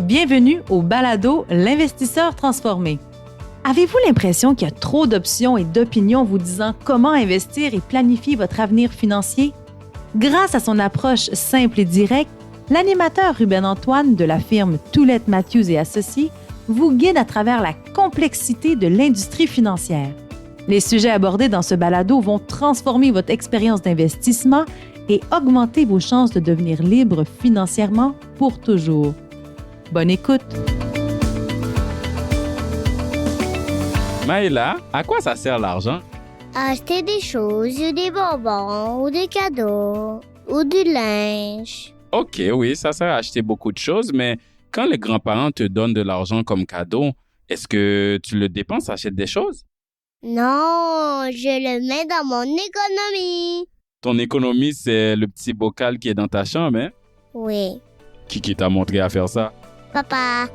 Bienvenue au balado L'investisseur transformé. Avez-vous l'impression qu'il y a trop d'options et d'opinions vous disant comment investir et planifier votre avenir financier? Grâce à son approche simple et directe, l'animateur Ruben Antoine de la firme Toulette Matthews et Associés vous guide à travers la complexité de l'industrie financière. Les sujets abordés dans ce balado vont transformer votre expérience d'investissement et augmenter vos chances de devenir libre financièrement pour toujours. Bonne écoute! Maëla, à quoi ça sert l'argent? Acheter des choses, ou des bonbons, ou des cadeaux, ou du linge. OK, oui, ça sert à acheter beaucoup de choses, mais quand les grands-parents te donnent de l'argent comme cadeau, est-ce que tu le dépenses, achètes des choses? Non, je le mets dans mon économie. Ton économie, c'est le petit bocal qui est dans ta chambre, hein? Oui. Qui t'a montré à faire ça? Papa.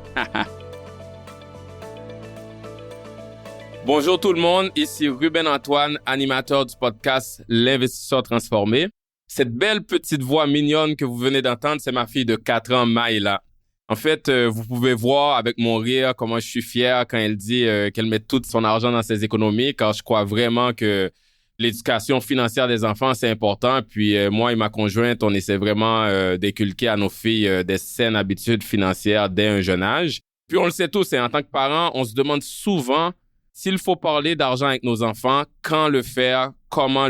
Bonjour tout le monde, ici Ruben Antoine, animateur du podcast L'Investisseur transformé. Cette belle petite voix mignonne que vous venez d'entendre, c'est ma fille de 4 ans, Maëla. En fait, vous pouvez voir avec mon rire comment je suis fier quand elle dit qu'elle met tout son argent dans ses économies, car je crois vraiment que l'éducation financière des enfants, c'est important. Puis moi et ma conjointe, on essaie vraiment d'inculquer à nos filles des saines habitudes financières dès un jeune âge. Puis on le sait tous, et en tant que parents, on se demande souvent s'il faut parler d'argent avec nos enfants, quand le faire, comment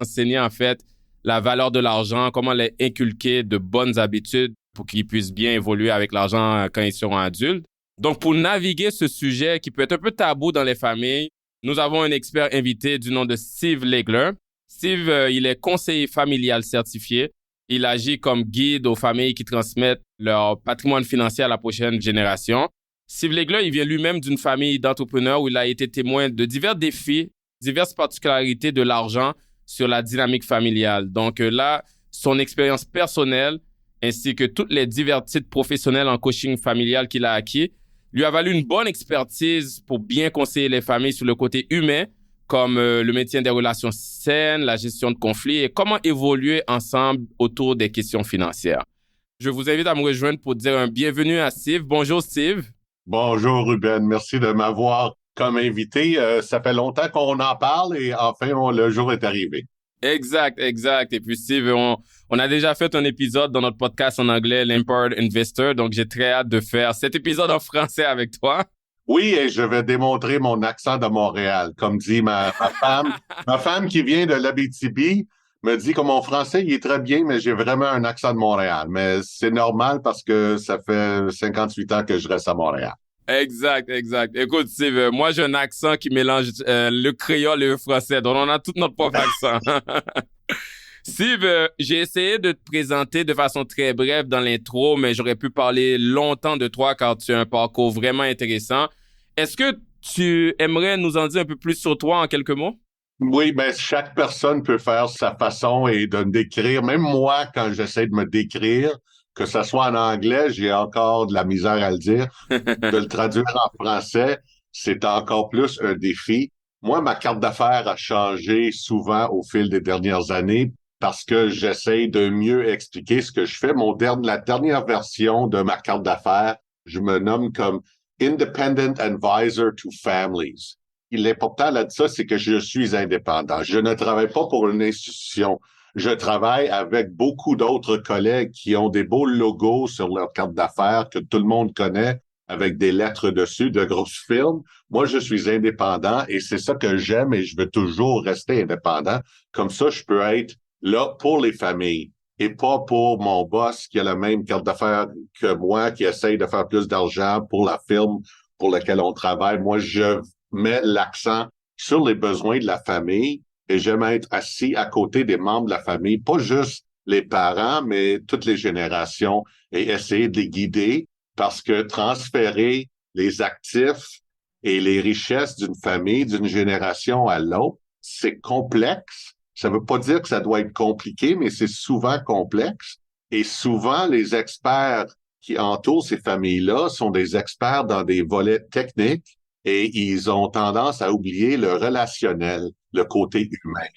enseigner en fait la valeur de l'argent, comment les inculquer de bonnes habitudes pour qu'ils puissent bien évoluer avec l'argent quand ils seront adultes. Donc, pour naviguer ce sujet qui peut être un peu tabou dans les familles, nous avons un expert invité du nom de Steve Legler. Steve, il est conseiller familial certifié. Il agit comme guide aux familles qui transmettent leur patrimoine financier à la prochaine génération. Steve Legler, il vient lui-même d'une famille d'entrepreneurs où il a été témoin de divers défis, diverses particularités de l'argent sur la dynamique familiale. Donc là, son expérience personnelle ainsi que tous les divers titres professionnels en coaching familial qu'il a acquis lui a valu une bonne expertise pour bien conseiller les familles sur le côté humain, comme le maintien des relations saines, la gestion de conflits et comment évoluer ensemble autour des questions financières. Je vous invite à me rejoindre pour dire un bienvenue à Steve. Bonjour Steve. Bonjour Ruben, merci de m'avoir comme invité. Ça fait longtemps qu'on en parle et enfin le jour est arrivé. Exact. Et puis Steve, on a déjà fait un épisode dans notre podcast en anglais, l'Empowered Investor, donc j'ai très hâte de faire cet épisode en français avec toi. Oui, et je vais démontrer mon accent de Montréal. Comme dit ma femme, ma femme qui vient de l'Abitibi me dit que mon français, il est très bien, mais j'ai vraiment un accent de Montréal. Mais c'est normal parce que ça fait 58 ans que je reste à Montréal. Exact. Écoute, Steve, moi, j'ai un accent qui mélange le créole et le français. Donc, on a tout notre propre accent. Steve, j'ai essayé de te présenter de façon très brève dans l'intro, mais j'aurais pu parler longtemps de toi car tu as un parcours vraiment intéressant. Est-ce que tu aimerais nous en dire un peu plus sur toi en quelques mots? Oui, ben chaque personne peut faire sa façon et de me décrire. Même moi, quand j'essaie de me décrire, que ce soit en anglais, j'ai encore de la misère à le dire. De le traduire en français, c'est encore plus un défi. Moi, ma carte d'affaires a changé souvent au fil des dernières années parce que j'essaie de mieux expliquer ce que je fais. La dernière version de ma carte d'affaires, je me nomme comme Independent Advisor to Families. L'important là de ça, c'est que je suis indépendant. Je ne travaille pas pour une institution. Je travaille avec beaucoup d'autres collègues qui ont des beaux logos sur leur carte d'affaires que tout le monde connaît avec des lettres dessus, de grosses firmes. Moi, je suis indépendant et c'est ça que j'aime et je veux toujours rester indépendant. Comme ça, je peux être là pour les familles et pas pour mon boss qui a la même carte d'affaires que moi, qui essaye de faire plus d'argent pour la firme pour laquelle on travaille. Moi, je mets l'accent sur les besoins de la famille et j'aime être assis à côté des membres de la famille, pas juste les parents, mais toutes les générations et essayer de les guider parce que transférer les actifs et les richesses d'une famille, d'une génération à l'autre, c'est complexe. Ça veut pas dire que ça doit être compliqué, mais c'est souvent complexe. Et souvent, les experts qui entourent ces familles-là sont des experts dans des volets techniques et ils ont tendance à oublier le relationnel, le côté humain.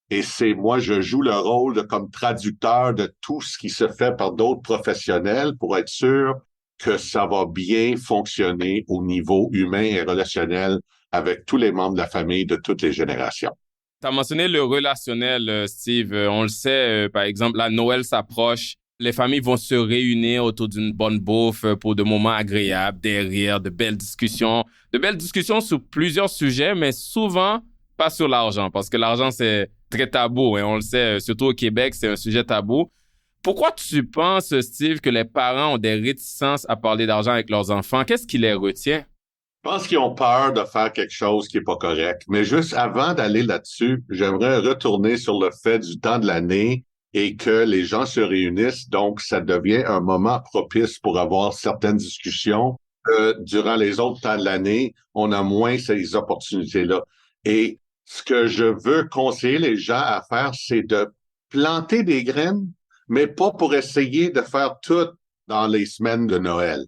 Et moi, je joue le rôle comme traducteur de tout ce qui se fait par d'autres professionnels pour être sûr que ça va bien fonctionner au niveau humain et relationnel avec tous les membres de la famille de toutes les générations. Tu as mentionné le relationnel, Steve. On le sait, par exemple, là, Noël s'approche. Les familles vont se réunir autour d'une bonne bouffe pour de moments agréables, des rires, de belles discussions sur plusieurs sujets, mais souvent pas sur l'argent, parce que l'argent, c'est très tabou, et on le sait, surtout au Québec, c'est un sujet tabou. Pourquoi tu penses, Steve, que les parents ont des réticences à parler d'argent avec leurs enfants? Qu'est-ce qui les retient? Je pense qu'ils ont peur de faire quelque chose qui est pas correct. Mais juste avant d'aller là-dessus, j'aimerais retourner sur le fait du temps de l'année et que les gens se réunissent. Donc, ça devient un moment propice pour avoir certaines discussions. Durant les autres temps de l'année, on a moins ces opportunités-là. Et ce que je veux conseiller les gens à faire, c'est de planter des graines, mais pas pour essayer de faire tout dans les semaines de Noël.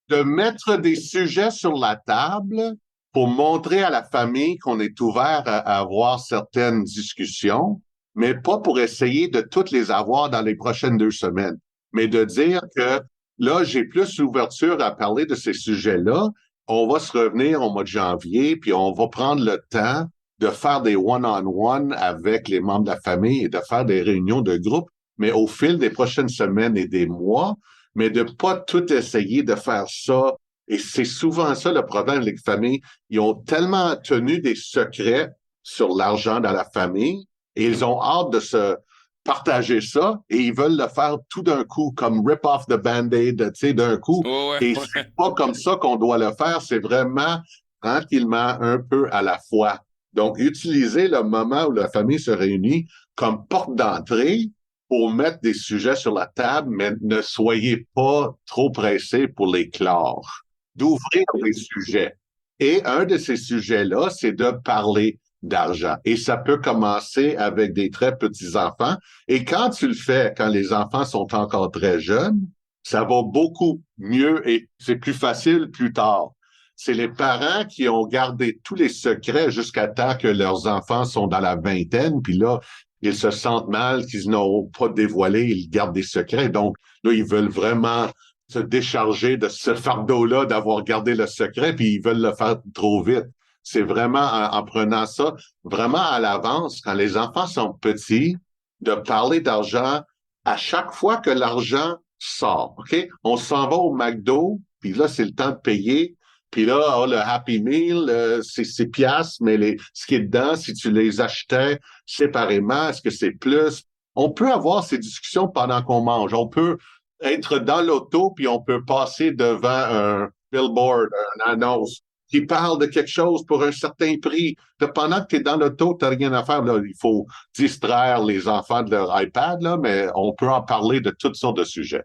De mettre des sujets sur la table pour montrer à la famille qu'on est ouvert à avoir certaines discussions, mais pas pour essayer de toutes les avoir dans les prochaines 2 semaines, mais de dire que là, j'ai plus d'ouverture à parler de ces sujets-là. On va se revenir au mois de janvier, puis on va prendre le temps de faire des one-on-one avec les membres de la famille et de faire des réunions de groupe, mais au fil des prochaines semaines et des mois, mais de pas tout essayer de faire ça. Et c'est souvent ça le problème, les familles. Ils ont tellement tenu des secrets sur l'argent dans la famille et ils ont hâte de se partager ça et ils veulent le faire tout d'un coup, comme rip off the band-aid, tu sais, d'un coup. Oh, ouais, et c'est pas comme ça qu'on doit le faire, c'est vraiment tranquillement, un peu à la fois. Donc, utilisez le moment où la famille se réunit comme porte d'entrée pour mettre des sujets sur la table, mais ne soyez pas trop pressés pour les clore. D'ouvrir les sujets. Et un de ces sujets-là, c'est de parler d'argent. Et ça peut commencer avec des très petits enfants. Et quand tu le fais, quand les enfants sont encore très jeunes, ça va beaucoup mieux et c'est plus facile plus tard. C'est les parents qui ont gardé tous les secrets jusqu'à temps que leurs enfants sont dans la vingtaine, puis là, ils se sentent mal, qu'ils n'ont pas dévoilé, ils gardent des secrets. Donc, là, ils veulent vraiment se décharger de ce fardeau-là d'avoir gardé le secret, puis ils veulent le faire trop vite. C'est vraiment en prenant ça vraiment à l'avance, quand les enfants sont petits, de parler d'argent à chaque fois que l'argent sort. OK? On s'en va au McDo, puis là, c'est le temps de payer. Puis là, le Happy Meal, c'est 6 piastres, mais ce qui est dedans, si tu les achetais séparément, est-ce que c'est plus? On peut avoir ces discussions pendant qu'on mange. On peut être dans l'auto, puis on peut passer devant un billboard, une annonce qui parle de quelque chose pour un certain prix. Pendant que tu es dans l'auto, tu n'as rien à faire. Là, il faut distraire les enfants de leur iPad, là, mais on peut en parler de toutes sortes de sujets.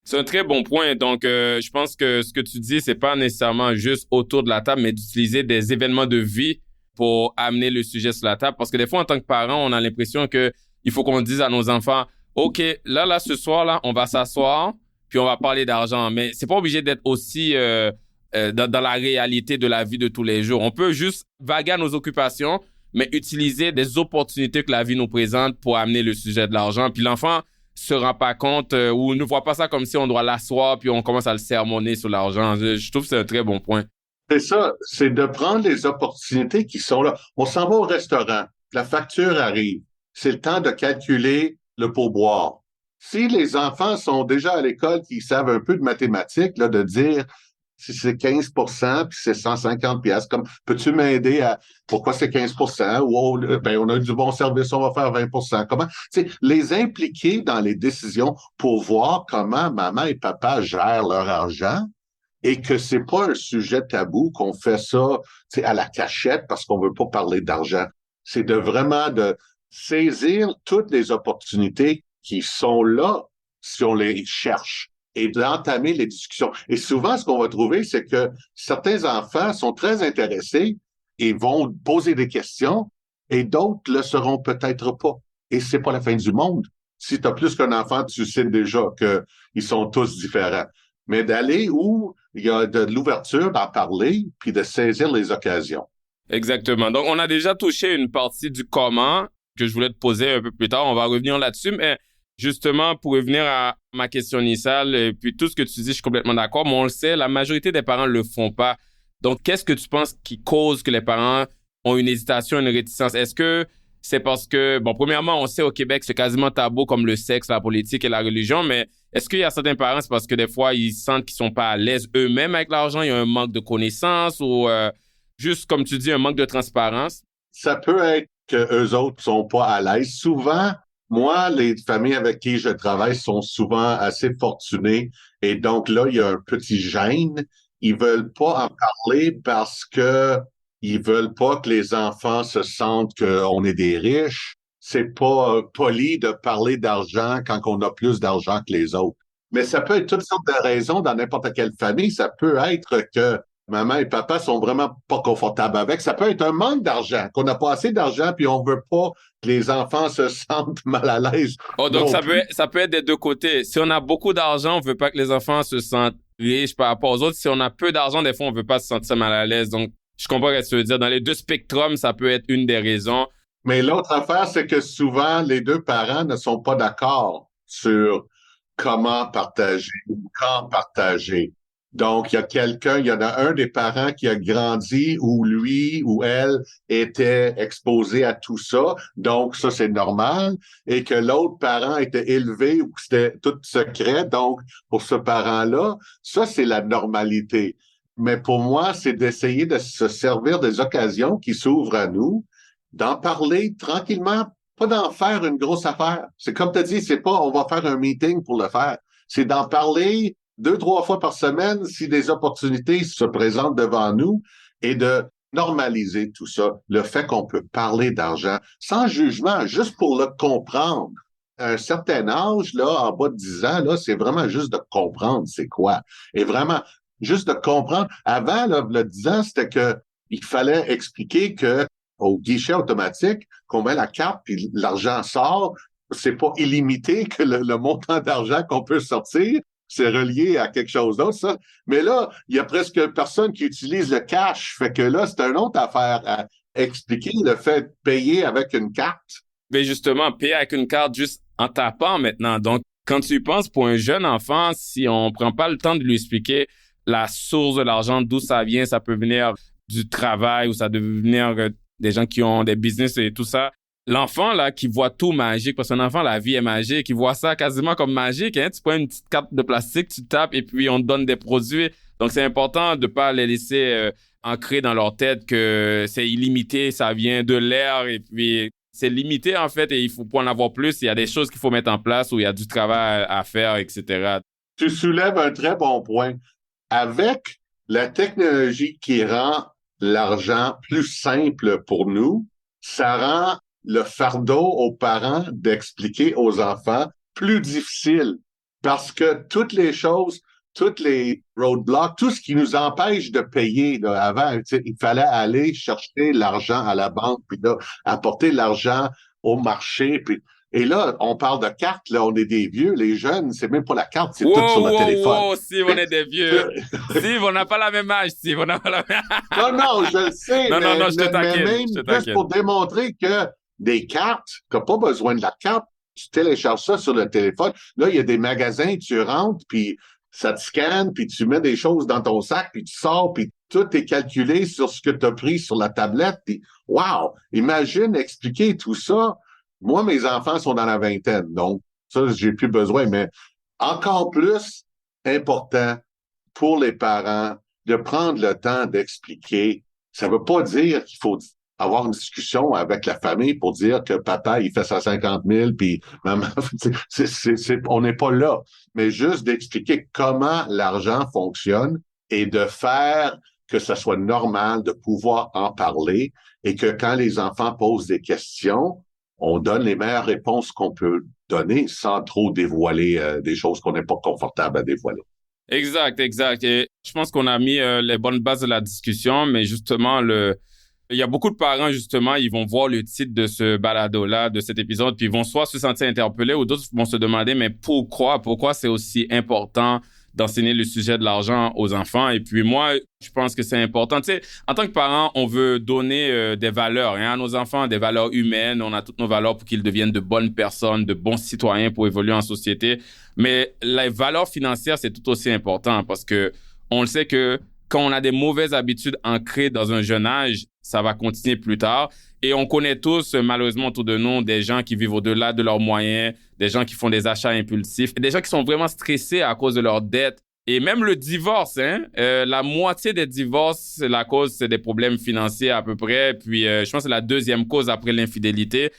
C'est un très bon point. Donc, je pense que ce que tu dis, c'est pas nécessairement juste autour de la table, mais d'utiliser des événements de vie pour amener le sujet sur la table. Parce que des fois, en tant que parent, on a l'impression que il faut qu'on dise à nos enfants, OK, là, ce soir-là, on va s'asseoir, puis on va parler d'argent. Mais c'est pas obligé d'être aussi dans la réalité de la vie de tous les jours. On peut juste vaguer à nos occupations, mais utiliser des opportunités que la vie nous présente pour amener le sujet de l'argent. Puis l'enfant se rend pas compte ou ne voit pas ça comme si on doit l'asseoir puis on commence à le sermonner sur l'argent. Je trouve que c'est un très bon point. C'est ça, c'est de prendre les opportunités qui sont là. On s'en va au restaurant, la facture arrive. C'est le temps de calculer le pourboire. Si les enfants sont déjà à l'école, qui savent un peu de mathématiques, là, de dire si c'est 15% puis c'est 150 pièces, comme peux-tu m'aider à pourquoi c'est 15% ou oh, ben on a eu du bon service, on va faire 20%. Comment les impliquer dans les décisions pour voir comment maman et papa gèrent leur argent et que c'est pas un sujet tabou qu'on fait ça à la cachette parce qu'on veut pas parler d'argent. C'est de vraiment de saisir toutes les opportunités qui sont là si on les cherche et d'entamer les discussions. Et souvent, ce qu'on va trouver, c'est que certains enfants sont très intéressés et vont poser des questions et d'autres le seront peut-être pas. Et c'est pas la fin du monde. Si tu as plus qu'un enfant, tu sais déjà qu'ils sont tous différents. Mais d'aller où il y a de l'ouverture d'en parler puis de saisir les occasions. Exactement. Donc, on a déjà touché une partie du comment que je voulais te poser un peu plus tard. On va revenir là-dessus, mais Justement, pour revenir à ma question initiale, puis tout ce que tu dis, je suis complètement d'accord, mais on le sait, la majorité des parents le font pas. Donc, qu'est-ce que tu penses qui cause que les parents ont une hésitation, une réticence? Est-ce que c'est parce que, bon, premièrement, on sait au Québec, c'est quasiment tabou comme le sexe, la politique et la religion, mais est-ce qu'il y a certains parents, c'est parce que des fois, ils sentent qu'ils sont pas à l'aise eux-mêmes avec l'argent, il y a un manque de connaissances ou juste, comme tu dis, un manque de transparence? Ça peut être que eux autres sont pas à l'aise. Souvent, moi, les familles avec qui je travaille sont souvent assez fortunées et donc là, il y a un petit gêne. Ils veulent pas en parler parce que ils veulent pas que les enfants se sentent qu'on est des riches. C'est pas poli de parler d'argent quand on a plus d'argent que les autres. Mais ça peut être toutes sortes de raisons dans n'importe quelle famille. Ça peut être que maman et papa sont vraiment pas confortables avec. Ça peut être un manque d'argent, qu'on n'a pas assez d'argent, puis on veut pas que les enfants se sentent mal à l'aise. Oh, donc ça peut être des deux côtés. Si on a beaucoup d'argent, on veut pas que les enfants se sentent riches par rapport aux autres. Si on a peu d'argent, des fois, on veut pas se sentir mal à l'aise. Donc, je comprends ce que tu veux dire. Dans les deux spectrums, ça peut être une des raisons. Mais l'autre affaire, c'est que souvent, les deux parents ne sont pas d'accord sur comment partager ou quand partager. Donc, il y en a un des parents qui a grandi où lui ou elle était exposé à tout ça. Donc, ça, c'est normal. Et que l'autre parent était élevé où c'était tout secret. Donc, pour ce parent-là, ça, c'est la normalité. Mais pour moi, c'est d'essayer de se servir des occasions qui s'ouvrent à nous, d'en parler tranquillement, pas d'en faire une grosse affaire. C'est comme tu as dit, c'est pas on va faire un meeting pour le faire. C'est d'en parler 2-3 fois par semaine si des opportunités se présentent devant nous et de normaliser tout ça. Le fait qu'on peut parler d'argent sans jugement, juste pour le comprendre. À un certain âge, là, en bas de 10 ans, là, c'est vraiment juste de comprendre c'est quoi. Et vraiment, juste de comprendre. Avant, là, le 10 ans, c'était que il fallait expliquer que au guichet automatique, qu'on met la carte puis l'argent sort, c'est pas illimité que le montant d'argent qu'on peut sortir, c'est relié à quelque chose d'autre, ça. Mais là, il y a presque personne qui utilise le cash. Fait que là, c'est une autre affaire à expliquer le fait de payer avec une carte. Mais justement, payer avec une carte juste en tapant maintenant. Donc, quand tu y penses, pour un jeune enfant, si on prend pas le temps de lui expliquer la source de l'argent, d'où ça vient, ça peut venir du travail ou ça peut venir des gens qui ont des business et tout ça. L'enfant, là, qui voit tout magique, parce qu'un enfant, la vie est magique, il voit ça quasiment comme magique, hein. Tu prends une petite carte de plastique, tu tapes et puis on te donne des produits. Donc, c'est important de pas les laisser ancrer dans leur tête que c'est illimité, ça vient de l'air et puis c'est limité, en fait, et il faut pas en avoir plus. Il y a des choses qu'il faut mettre en place où il y a du travail à faire, etc. Tu soulèves un très bon point. Avec la technologie qui rend l'argent plus simple pour nous, ça rend le fardeau aux parents d'expliquer aux enfants plus difficile parce que toutes les choses, toutes les roadblocks, tout ce qui nous empêche de payer là, avant, il fallait aller chercher l'argent à la banque puis là, apporter l'argent au marché puis et là, on parle de cartes, là, on est des vieux, les jeunes, c'est même pas la carte, c'est tout sur le téléphone. Wow, Steve, on est des vieux. Steve, on n'a pas la même âge, Steve, on n'a pas la même Non, je le sais, non, je te taquine, même juste pour démontrer que des cartes, tu n'as pas besoin de la carte, tu télécharges ça sur le téléphone. Là, il y a des magasins, tu rentres, puis ça te scanne, puis tu mets des choses dans ton sac, puis tu sors, puis tout est calculé sur ce que tu as pris sur la tablette. Puis, wow! Imagine expliquer tout ça. Moi, mes enfants sont dans la vingtaine, donc ça, j'ai plus besoin, mais encore plus important pour les parents de prendre le temps d'expliquer. Ça veut pas dire qu'il faut avoir une discussion avec la famille pour dire que papa, il fait 150 000, puis maman, on n'est pas là. Mais juste d'expliquer comment l'argent fonctionne et de faire que ça soit normal de pouvoir en parler et que quand les enfants posent des questions, on donne les meilleures réponses qu'on peut donner sans trop dévoiler des choses qu'on n'est pas confortable à dévoiler. Exact. Et je pense qu'on a mis les bonnes bases de la discussion, mais justement, il y a beaucoup de parents, justement, ils vont voir le titre de ce balado-là, de cet épisode, puis ils vont soit se sentir interpellés ou d'autres vont se demander, mais pourquoi c'est aussi important d'enseigner le sujet de l'argent aux enfants. Et puis moi, je pense que c'est important. Tu sais, en tant que parent, on veut donner des valeurs à nos enfants, des valeurs humaines. On a toutes nos valeurs pour qu'ils deviennent de bonnes personnes, de bons citoyens pour évoluer en société. Mais les valeurs financières, c'est tout aussi important parce que on le sait que quand on a des mauvaises habitudes ancrées dans un jeune âge, ça va continuer plus tard. Et on connaît tous, malheureusement, autour de nous, des gens qui vivent au-delà de leurs moyens, des gens qui font des achats impulsifs, des gens qui sont vraiment stressés à cause de leurs dettes. Et même le divorce, la moitié des divorces, la cause, c'est des problèmes financiers à peu près. Puis, je pense que c'est la deuxième cause après l'infidélité.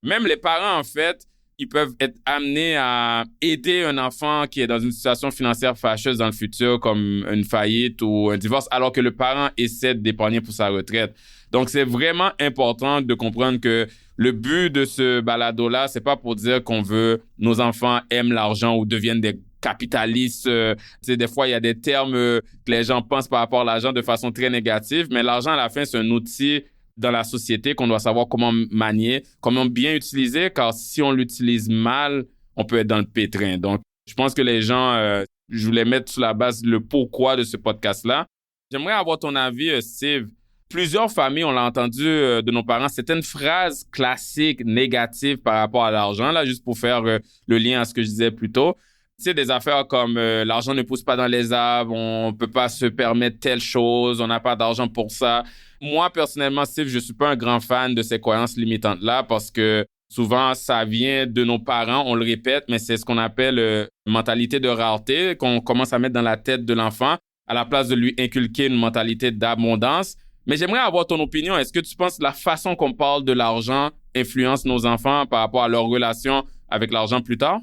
Même les parents, en fait, ils peuvent être amenés à aider un enfant qui est dans une situation financière fâcheuse dans le futur, comme une faillite ou un divorce, alors que le parent essaie d'épargner pour sa retraite. Donc, c'est vraiment important de comprendre que le but de ce balado-là, c'est pas pour dire qu'on veut nos enfants aiment l'argent ou deviennent des capitalistes. Des fois, il y a des termes que les gens pensent par rapport à l'argent de façon très négative, mais l'argent, à la fin, c'est un outil dans la société qu'on doit savoir comment manier, comment bien utiliser, car si on l'utilise mal, on peut être dans le pétrin. Donc, je pense que les gens, je voulais mettre sur la base le pourquoi de ce podcast-là. J'aimerais avoir ton avis, Steve. Plusieurs familles, on l'a entendu de nos parents, certaines phrases classiques négatives par rapport à l'argent, là, juste pour faire le lien à ce que je disais plus tôt. Tu sais, des affaires comme l'argent ne pousse pas dans les arbres, on peut pas se permettre telle chose, on n'a pas d'argent pour ça. Moi, personnellement, Steve, je suis pas un grand fan de ces croyances limitantes-là parce que souvent, ça vient de nos parents, on le répète, mais c'est ce qu'on appelle mentalité de rareté qu'on commence à mettre dans la tête de l'enfant à la place de lui inculquer une mentalité d'abondance. Mais j'aimerais avoir ton opinion. Est-ce que tu penses que la façon qu'on parle de l'argent influence nos enfants par rapport à leur relation avec l'argent plus tard?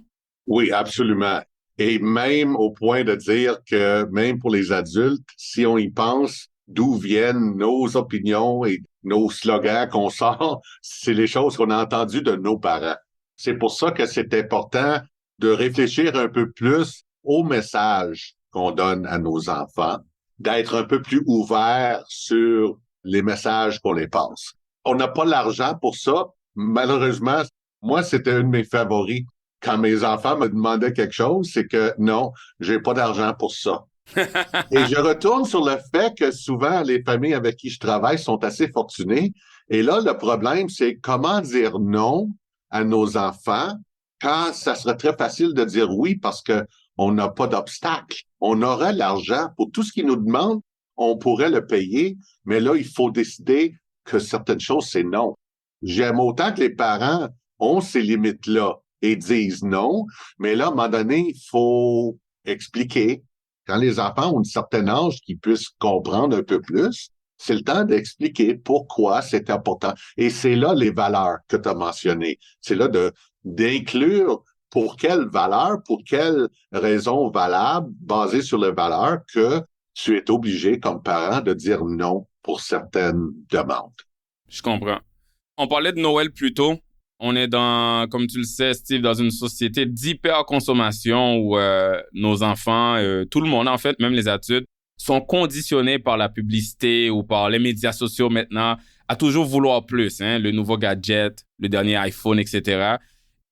Oui, absolument. Et même au point de dire que même pour les adultes, si on y pense, d'où viennent nos opinions et nos slogans qu'on sort, c'est les choses qu'on a entendues de nos parents. C'est pour ça que c'est important de réfléchir un peu plus aux messages qu'on donne à nos enfants, d'être un peu plus ouvert sur les messages qu'on les passe. On n'a pas l'argent pour ça. Malheureusement, moi, c'était un de mes favoris. Quand mes enfants me demandaient quelque chose, c'est que non, j'ai pas d'argent pour ça. Et je retourne sur le fait que souvent, les familles avec qui je travaille sont assez fortunées. Et là, le problème, c'est comment dire non à nos enfants quand ça serait très facile de dire oui parce que on n'a pas d'obstacle. On aurait l'argent pour tout ce qu'ils nous demandent, on pourrait le payer, mais là, il faut décider que certaines choses, c'est non. J'aime autant que les parents ont ces limites-là et disent non, mais là, à un moment donné, il faut expliquer. Quand les enfants ont un certain âge qu'ils puissent comprendre un peu plus, c'est le temps d'expliquer pourquoi c'est important. Et c'est là les valeurs que tu as mentionnées. C'est là d'inclure pour quelles valeurs, pour quelles raisons valables, basées sur les valeurs, que tu es obligé comme parent de dire non pour certaines demandes. Je comprends. On parlait de Noël plus tôt. On est dans, comme tu le sais, Steve, dans une société d'hyperconsommation où nos enfants, tout le monde en fait, même les adultes, sont conditionnés par la publicité ou par les médias sociaux maintenant à toujours vouloir plus, le nouveau gadget, le dernier iPhone, etc.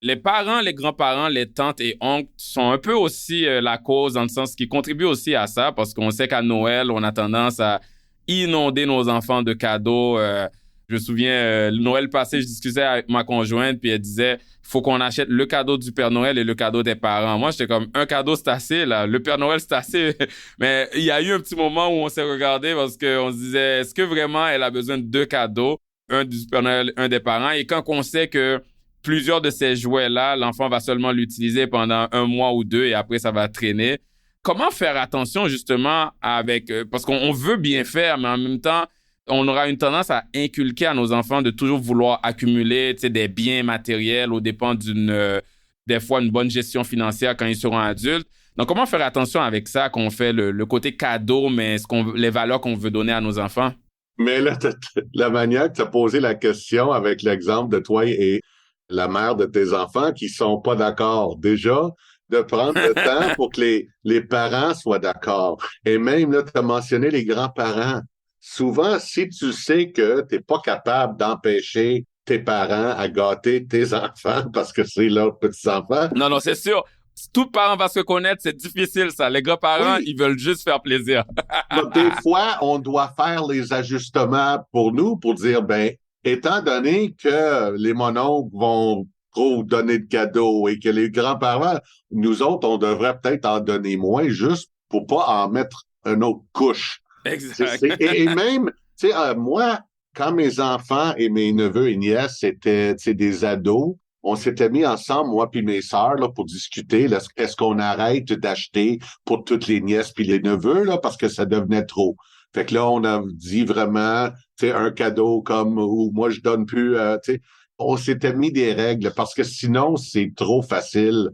Les parents, les grands-parents, les tantes et oncles sont un peu aussi la cause dans le sens qu'ils contribuent aussi à ça parce qu'on sait qu'à Noël, on a tendance à inonder nos enfants de cadeaux. Je me souviens, Noël passé, je discutais avec ma conjointe, puis elle disait, faut qu'on achète le cadeau du Père Noël et le cadeau des parents. Moi, j'étais comme, un cadeau, c'est assez, là. Le Père Noël, c'est assez. Mais il y a eu un petit moment où on s'est regardé parce qu'on se disait, est-ce que vraiment elle a besoin de deux cadeaux? Un du Père Noël, un des parents. Et quand on sait que plusieurs de ces jouets-là, l'enfant va seulement l'utiliser pendant 1 mois ou 2 et après, ça va traîner. Comment faire attention, justement, avec, parce qu'on veut bien faire, mais en même temps, on aura une tendance à inculquer à nos enfants de toujours vouloir accumuler, des biens matériels aux dépens des fois, une bonne gestion financière quand ils seront adultes. Donc, comment faire attention avec ça, qu'on fait le côté cadeau, mais les valeurs qu'on veut donner à nos enfants? Mais là, la manière que tu as posé la question avec l'exemple de toi et la mère de tes enfants qui sont pas d'accord, déjà, de prendre le temps pour que les parents soient d'accord. Et même, là, tu as mentionné les grands-parents. Souvent, si tu sais que tu n'es pas capable d'empêcher tes parents à gâter tes enfants parce que c'est leurs petits-enfants. Non, c'est sûr. tout parent va se connaître, c'est difficile ça. Les grands-parents, Oui. ils veulent juste faire plaisir. Donc, des fois, on doit faire les ajustements pour nous pour dire, ben, étant donné que les mononcles vont trop donner de cadeaux et que les grands-parents, nous autres, on devrait peut-être en donner moins juste pour pas en mettre une autre couche. Exact. Et même, tu sais, moi, quand mes enfants et mes neveux et nièces étaient, tu sais, des ados, on s'était mis ensemble, moi puis mes sœurs, là, pour discuter, là, est-ce qu'on arrête d'acheter pour toutes les nièces puis les neveux, là, parce que ça devenait trop. Fait que là, on a dit vraiment, tu sais, un cadeau comme, ou moi, je donne plus, tu sais, on s'était mis des règles parce que sinon, c'est trop facile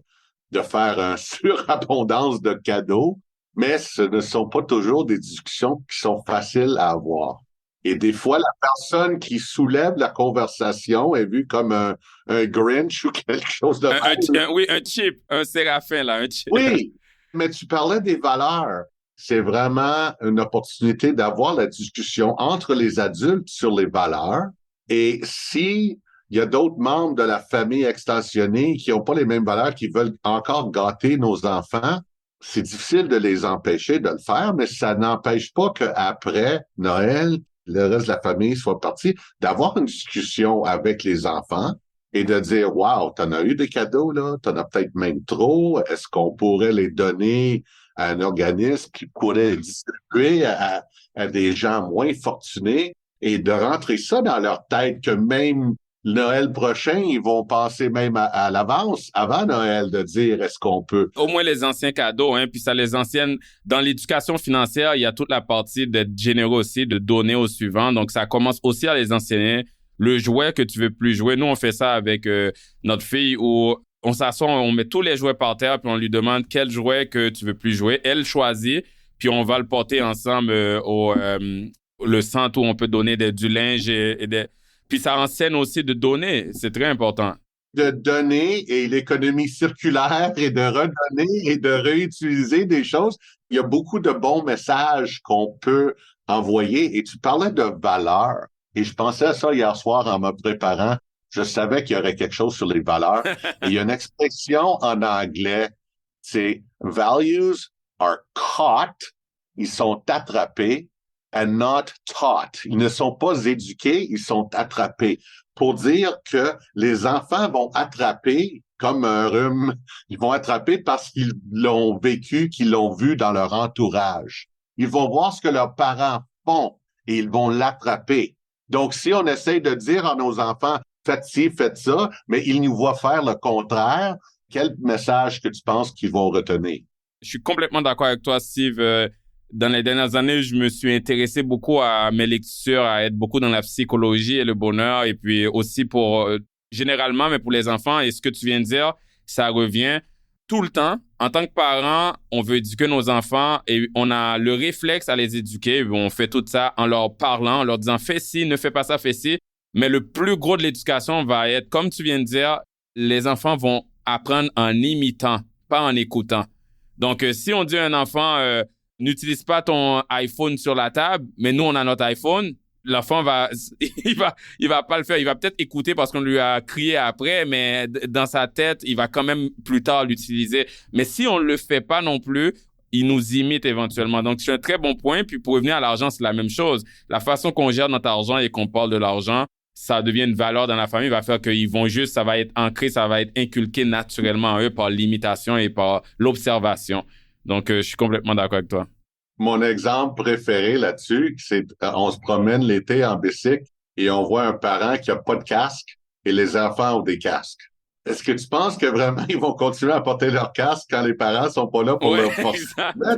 de faire une surabondance de cadeaux, mais ce ne sont pas toujours des discussions qui sont faciles à avoir. Et des fois, la personne qui soulève la conversation est vue comme un Grinch ou quelque chose de mal. Oui, un chip, un séraphin, là, un chip. Oui, mais tu parlais des valeurs. C'est vraiment une opportunité d'avoir la discussion entre les adultes sur les valeurs. Et si il y a d'autres membres de la famille extensionnée qui n'ont pas les mêmes valeurs, qui veulent encore gâter nos enfants, c'est difficile de les empêcher de le faire, mais ça n'empêche pas qu'après Noël, le reste de la famille soit parti, d'avoir une discussion avec les enfants et de dire, wow, t'en as eu des cadeaux, là, t'en as peut-être même trop, est-ce qu'on pourrait les donner à un organisme qui pourrait les distribuer à des gens moins fortunés et de rentrer ça dans leur tête que même Noël prochain, ils vont passer même à l'avance, avant Noël, de dire est-ce qu'on peut. Au moins les anciens cadeaux, hein, puis ça, les anciennes, dans l'éducation financière, il y a toute la partie d'être généreux aussi, de donner au suivant. Donc, ça commence aussi à les enseigner. Le jouet que tu veux plus jouer, nous, on fait ça avec notre fille où on s'assoit, on met tous les jouets par terre, puis on lui demande quel jouet que tu veux plus jouer. Elle choisit, puis on va le porter ensemble au le centre où on peut donner du linge et des... Puis ça enseigne aussi de donner, c'est très important. De donner et l'économie circulaire et de redonner et de réutiliser des choses. Il y a beaucoup de bons messages qu'on peut envoyer. Et tu parlais de valeurs. Et je pensais à ça hier soir en me préparant. Je savais qu'il y aurait quelque chose sur les valeurs. Et il y a une expression en anglais, c'est values are caught, ils sont attrapés, and not taught. Ils ne sont pas éduqués, ils sont attrapés. Pour dire que les enfants vont attraper comme un rhume. Ils vont attraper parce qu'ils l'ont vécu, qu'ils l'ont vu dans leur entourage. Ils vont voir ce que leurs parents font et ils vont l'attraper. Donc, si on essaie de dire à nos enfants, faites ci, faites ça, mais ils nous voient faire le contraire, quel message que tu penses qu'ils vont retenir? Je suis complètement d'accord avec toi, Steve. Dans les dernières années, je me suis intéressé beaucoup à mes lectures, à être beaucoup dans la psychologie et le bonheur, et puis aussi pour, généralement, mais pour les enfants, et ce que tu viens de dire, ça revient tout le temps. En tant que parents, on veut éduquer nos enfants et on a le réflexe à les éduquer. On fait tout ça en leur parlant, en leur disant « fais ci, ne fais pas ça, fais ci ». Mais le plus gros de l'éducation va être, comme tu viens de dire, les enfants vont apprendre en imitant, pas en écoutant. Donc, si on dit à un enfant... n'utilise pas ton iPhone sur la table, mais nous, on a notre iPhone. L'enfant il va pas le faire. Il va peut-être écouter parce qu'on lui a crié après, mais dans sa tête, il va quand même plus tard l'utiliser. Mais si on le fait pas non plus, il nous imite éventuellement. Donc, c'est un très bon point. Puis, pour revenir à l'argent, c'est la même chose. La façon qu'on gère notre argent et qu'on parle de l'argent, ça devient une valeur dans la famille, va faire qu'ils vont juste, ça va être ancré, ça va être inculqué naturellement en eux par l'imitation et par l'observation. Donc, je suis complètement d'accord avec toi. Mon exemple préféré là-dessus, c'est on se promène l'été en bicycle et on voit un parent qui a pas de casque et les enfants ont des casques. Est-ce que tu penses que vraiment ils vont continuer à porter leur casque quand les parents sont pas là pour leur forcer?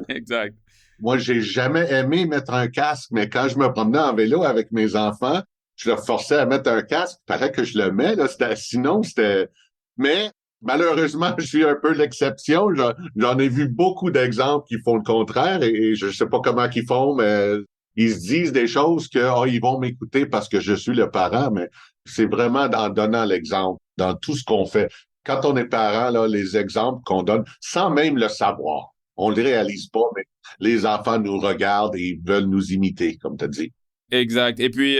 Exact. Moi, j'ai jamais aimé mettre un casque, mais quand je me promenais en vélo avec mes enfants, je leur forçais à mettre un casque. Il fallait que je le mette, là. Sinon, c'était... Mais malheureusement, je suis un peu l'exception. J'en ai vu beaucoup d'exemples qui font le contraire et je sais pas comment ils font, mais ils se disent des choses que ils vont m'écouter parce que je suis le parent, mais c'est vraiment en donnant l'exemple dans tout ce qu'on fait. Quand on est parent, là, les exemples qu'on donne, sans même le savoir, on le réalise pas, mais les enfants nous regardent et ils veulent nous imiter, comme tu as dit. Exact. Et puis,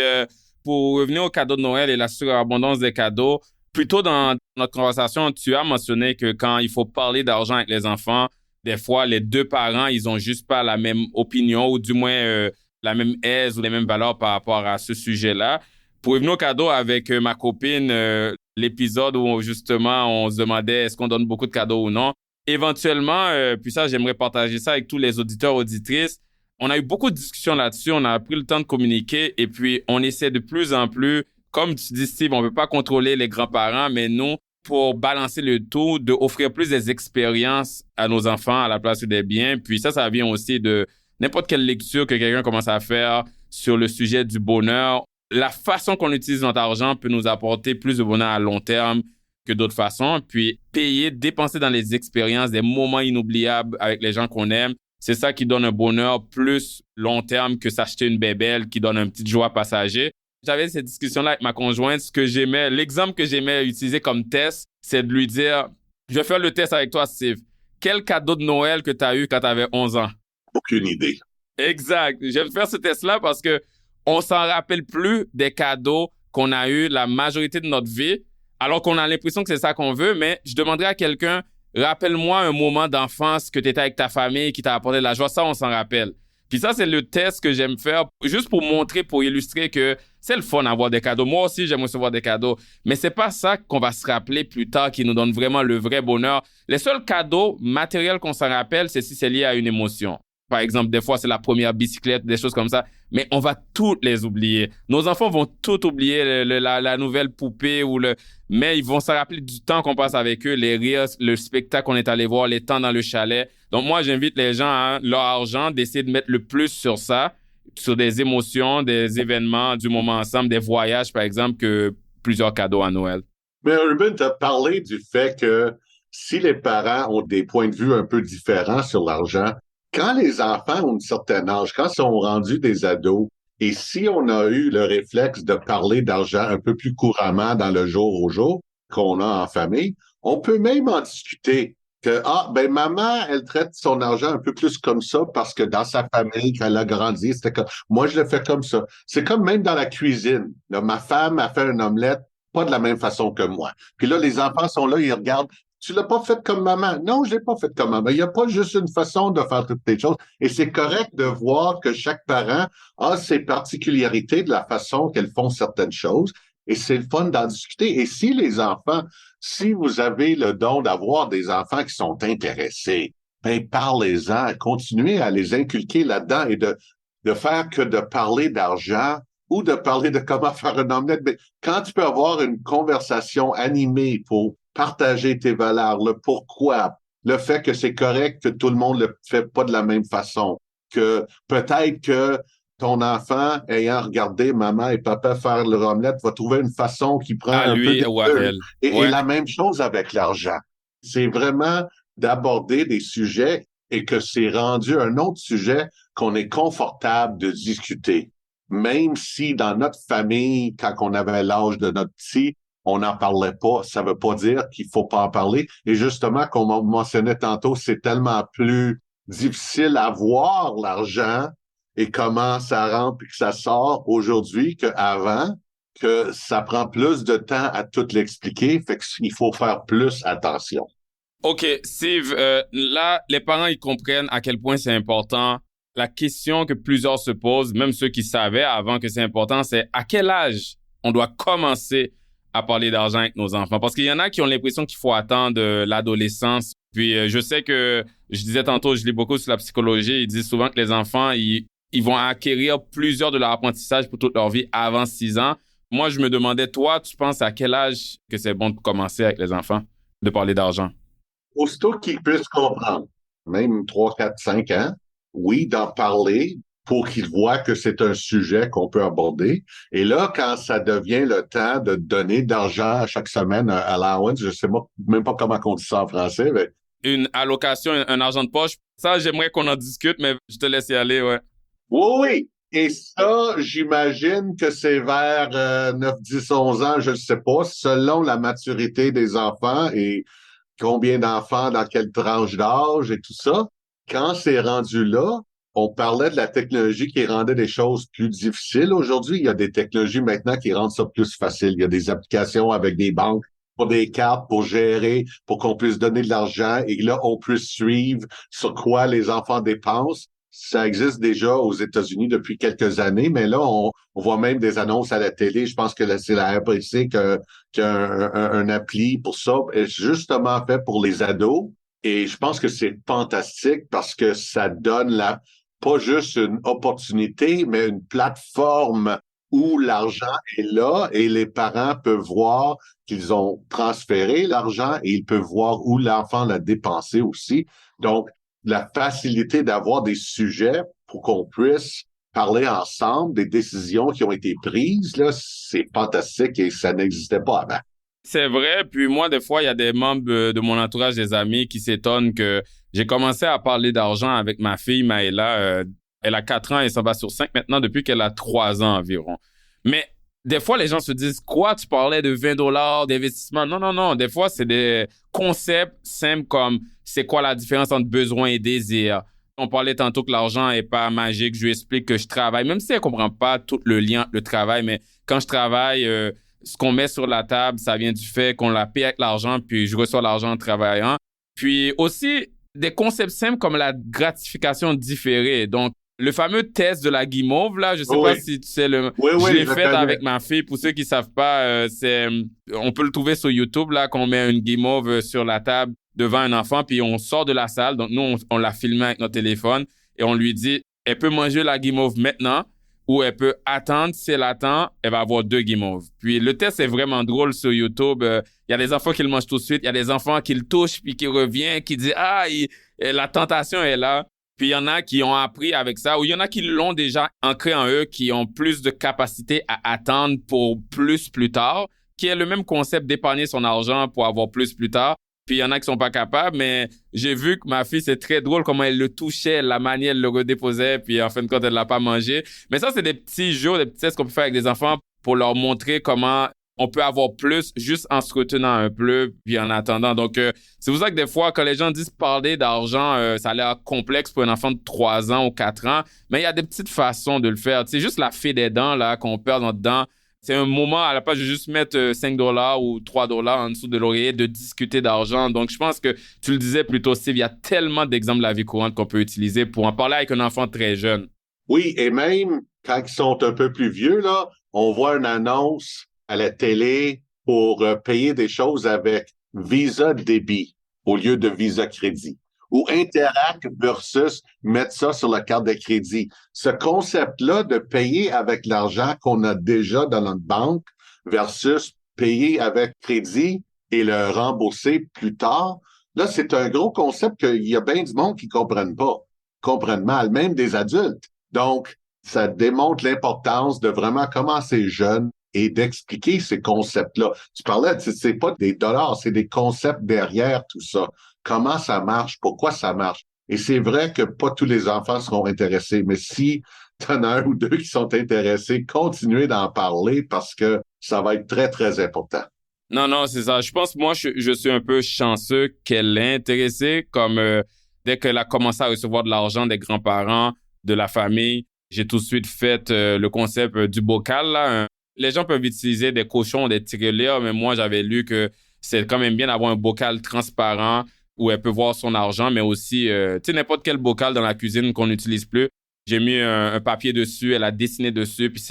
pour revenir aux cadeaux de Noël et la surabondance des cadeaux, Plus tôt dans notre conversation, tu as mentionné que quand il faut parler d'argent avec les enfants, des fois, les deux parents, ils ont juste pas la même opinion ou du moins la même aise ou les mêmes valeurs par rapport à ce sujet-là. Pour revenir au cadeau avec ma copine, l'épisode où justement on se demandait est-ce qu'on donne beaucoup de cadeaux ou non. Éventuellement, puis ça, j'aimerais partager ça avec tous les auditeurs, auditrices. On a eu beaucoup de discussions là-dessus, on a pris le temps de communiquer et puis on essaie de plus en plus, comme tu dis Steve, on ne peut pas contrôler les grands-parents, mais nous, pour balancer le tout, d'offrir plus des expériences à nos enfants à la place des biens. Puis ça vient aussi de n'importe quelle lecture que quelqu'un commence à faire sur le sujet du bonheur. La façon qu'on utilise notre argent peut nous apporter plus de bonheur à long terme que d'autres façons. Puis dépenser dans les expériences, des moments inoubliables avec les gens qu'on aime, c'est ça qui donne un bonheur plus long terme que s'acheter une bébelle qui donne un petit joie passager. J'avais cette discussion-là avec ma conjointe. L'exemple que j'aimais utiliser comme test, c'est de lui dire, je vais faire le test avec toi, Steve. Quel cadeau de Noël que tu as eu quand tu avais 11 ans? Aucune idée. Exact. Je vais faire ce test-là parce que on s'en rappelle plus des cadeaux qu'on a eu la majorité de notre vie, alors qu'on a l'impression que c'est ça qu'on veut, mais je demanderais à quelqu'un, rappelle-moi un moment d'enfance que tu étais avec ta famille qui t'a apporté de la joie. Ça, on s'en rappelle. Puis ça, c'est le test que j'aime faire, juste pour montrer, pour illustrer que c'est le fun d'avoir des cadeaux. Moi aussi, j'aime recevoir des cadeaux. Mais c'est pas ça qu'on va se rappeler plus tard qui nous donne vraiment le vrai bonheur. Les seuls cadeaux matériels qu'on s'en rappelle, c'est si c'est lié à une émotion. Par exemple, des fois, c'est la première bicyclette, des choses comme ça. Mais on va toutes les oublier. Nos enfants vont tout oublier, la nouvelle poupée mais ils vont se rappeler du temps qu'on passe avec eux, les rires, le spectacle qu'on est allé voir, les temps dans le chalet. Donc, moi, j'invite les gens, leur argent, d'essayer de mettre le plus sur ça, sur des émotions, des événements, du moment ensemble, des voyages, par exemple, que plusieurs cadeaux à Noël. Mais Ruben, tu as parlé du fait que si les parents ont des points de vue un peu différents sur l'argent, quand les enfants ont un certain âge, quand ils sont rendus des ados, et si on a eu le réflexe de parler d'argent un peu plus couramment dans le jour au jour qu'on a en famille, on peut même en discuter que, maman, elle traite son argent un peu plus comme ça parce que dans sa famille, quand elle a grandi, c'était comme, moi, je le fais comme ça. C'est comme même dans la cuisine. Là, ma femme a fait une omelette pas de la même façon que moi. Puis là, les enfants sont là, ils regardent. Tu l'as pas fait comme maman. Non, je l'ai pas fait comme maman. Il n'y a pas juste une façon de faire toutes les choses. Et c'est correct de voir que chaque parent a ses particularités de la façon qu'elles font certaines choses. Et c'est le fun d'en discuter. Et si vous avez le don d'avoir des enfants qui sont intéressés, ben, parlez-en, continuez à les inculquer là-dedans et de faire que de parler d'argent ou de parler de comment faire une omelette. Mais quand tu peux avoir une conversation animée pour partager tes valeurs, le pourquoi, le fait que c'est correct que tout le monde le fait pas de la même façon, que peut-être que ton enfant, ayant regardé maman et papa faire leur omelette, va trouver une façon qui prend À un lui peu ou à elle. et la même chose avec l'argent. C'est vraiment d'aborder des sujets et que c'est rendu un autre sujet qu'on est confortable de discuter. Même si dans notre famille, quand on avait l'âge de notre petit, on n'en parlait pas, ça veut pas dire qu'il faut pas en parler. Et justement, comme on mentionnait tantôt, c'est tellement plus difficile à voir l'argent et comment ça rentre et que ça sort aujourd'hui qu'avant, que ça prend plus de temps à tout l'expliquer, fait qu'il faut faire plus attention. OK, Steve, là, les parents, ils comprennent à quel point c'est important. La question que plusieurs se posent, même ceux qui savaient avant que c'est important, c'est à quel âge on doit commencer à parler d'argent avec nos enfants? Parce qu'il y en a qui ont l'impression qu'il faut attendre l'adolescence. Puis je sais que, je disais tantôt, je lis beaucoup sur la psychologie, ils disent souvent que les enfants, ils vont acquérir plusieurs de leur apprentissage pour toute leur vie avant 6 ans. Moi, je me demandais, toi, tu penses à quel âge que c'est bon de commencer avec les enfants, de parler d'argent? Aussitôt qu'ils puissent comprendre, même 3, 4, 5 ans, oui, d'en parler pour qu'ils voient que c'est un sujet qu'on peut aborder. Et là, quand ça devient le temps de donner d'argent chaque semaine, un allowance, je sais même pas comment on dit ça en français, mais... Une allocation, un argent de poche, ça, j'aimerais qu'on en discute, mais je te laisse y aller, ouais. Oui. Et ça, j'imagine que c'est vers 9, 10, 11 ans, je ne sais pas, selon la maturité des enfants et combien d'enfants dans quelle tranche d'âge et tout ça. Quand c'est rendu là, on parlait de la technologie qui rendait des choses plus difficiles. Aujourd'hui, il y a des technologies maintenant qui rendent ça plus facile. Il y a des applications avec des banques pour des cartes, pour gérer, pour qu'on puisse donner de l'argent et là, on puisse suivre sur quoi les enfants dépensent. Ça existe déjà aux États-Unis depuis quelques années, mais là, on voit même des annonces à la télé. Je pense que c'est la RPC qui a un appli pour ça, justement fait pour les ados. Et je pense que c'est fantastique parce que ça donne pas juste une opportunité, mais une plateforme où l'argent est là et les parents peuvent voir qu'ils ont transféré l'argent et ils peuvent voir où l'enfant l'a dépensé aussi. Donc, la facilité d'avoir des sujets pour qu'on puisse parler ensemble des décisions qui ont été prises, là, c'est fantastique et ça n'existait pas avant. C'est vrai, puis moi, des fois, il y a des membres de mon entourage, des amis, qui s'étonnent que j'ai commencé à parler d'argent avec ma fille, Maëla. Elle a 4 ans et s'en va sur 5 maintenant depuis qu'elle a 3 ans environ. Mais des fois, les gens se disent, quoi, tu parlais de $20 d'investissement? Non. Des fois, c'est des concepts simples comme c'est quoi la différence entre besoin et désir. On parlait tantôt que l'argent est pas magique. Je lui explique que je travaille, même si elle comprend pas tout le lien, le travail, mais quand je travaille, ce qu'on met sur la table, ça vient du fait qu'on la paie avec l'argent, puis je reçois l'argent en travaillant. Puis aussi, des concepts simples comme la gratification différée. Donc, le fameux test de la guimauve, là, je sais pas si tu sais je l'ai fait avec ma fille. Pour ceux qui savent pas, on peut le trouver sur YouTube, là, qu'on met une guimauve sur la table devant un enfant, puis on sort de la salle. Donc, nous, on l'a filmé avec notre téléphone et on lui dit, elle peut manger la guimauve maintenant ou elle peut attendre. Si elle attend, elle va avoir 2 guimauves. Puis, le test est vraiment drôle sur YouTube. Il y a des enfants qui le mangent tout de suite. Il y a des enfants qui le touchent puis qui reviennent, qui disent, la tentation est là. Puis, il y en a qui ont appris avec ça, ou il y en a qui l'ont déjà ancré en eux, qui ont plus de capacité à attendre pour plus tard, qui est le même concept d'épargner son argent pour avoir plus tard. Puis, il y en a qui sont pas capables, mais j'ai vu que ma fille, c'est très drôle comment elle le touchait, la manière elle le redéposait, puis en fin de compte, elle l'a pas mangé. Mais ça, c'est des petits jeux, des petits tests qu'on peut faire avec des enfants pour leur montrer comment on peut avoir plus juste en se retenant un peu puis en attendant. Donc, c'est pour ça que des fois, quand les gens disent parler d'argent, ça a l'air complexe pour un enfant de 3 ans ou 4 ans, mais il y a des petites façons de le faire. C'est juste la fée des dents là qu'on perd notre dent. C'est un moment, à la place de juste mettre $5 ou $3 en dessous de l'oreiller, de discuter d'argent. Donc, je pense que tu le disais plus tôt, Steve, il y a tellement d'exemples de la vie courante qu'on peut utiliser pour en parler avec un enfant très jeune. Oui, et même quand ils sont un peu plus vieux, là, on voit une annonce à la télé pour payer des choses avec Visa débit au lieu de Visa crédit. Ou Interac versus mettre ça sur la carte de crédit. Ce concept-là de payer avec l'argent qu'on a déjà dans notre banque versus payer avec crédit et le rembourser plus tard, là, c'est un gros concept qu'il y a bien du monde qui comprennent mal, même des adultes. Donc, ça démontre l'importance de vraiment commencer jeune et d'expliquer ces concepts-là. Tu parlais, c'est pas des dollars, c'est des concepts derrière tout ça. Comment ça marche? Pourquoi ça marche? Et c'est vrai que pas tous les enfants seront intéressés, mais si tu en as un ou deux qui sont intéressés, continuez d'en parler parce que ça va être très, très important. Non, c'est ça. Je pense, moi, je suis un peu chanceux qu'elle l'ait intéressée, comme dès qu'elle a commencé à recevoir de l'argent des grands-parents, de la famille, j'ai tout de suite fait le concept du bocal, là. Les gens peuvent utiliser des cochons, des tirelires, mais moi, j'avais lu que c'est quand même bien d'avoir un bocal transparent où elle peut voir son argent, mais aussi, tu sais, n'importe quel bocal dans la cuisine qu'on n'utilise plus. J'ai mis un papier dessus, elle a dessiné dessus, puis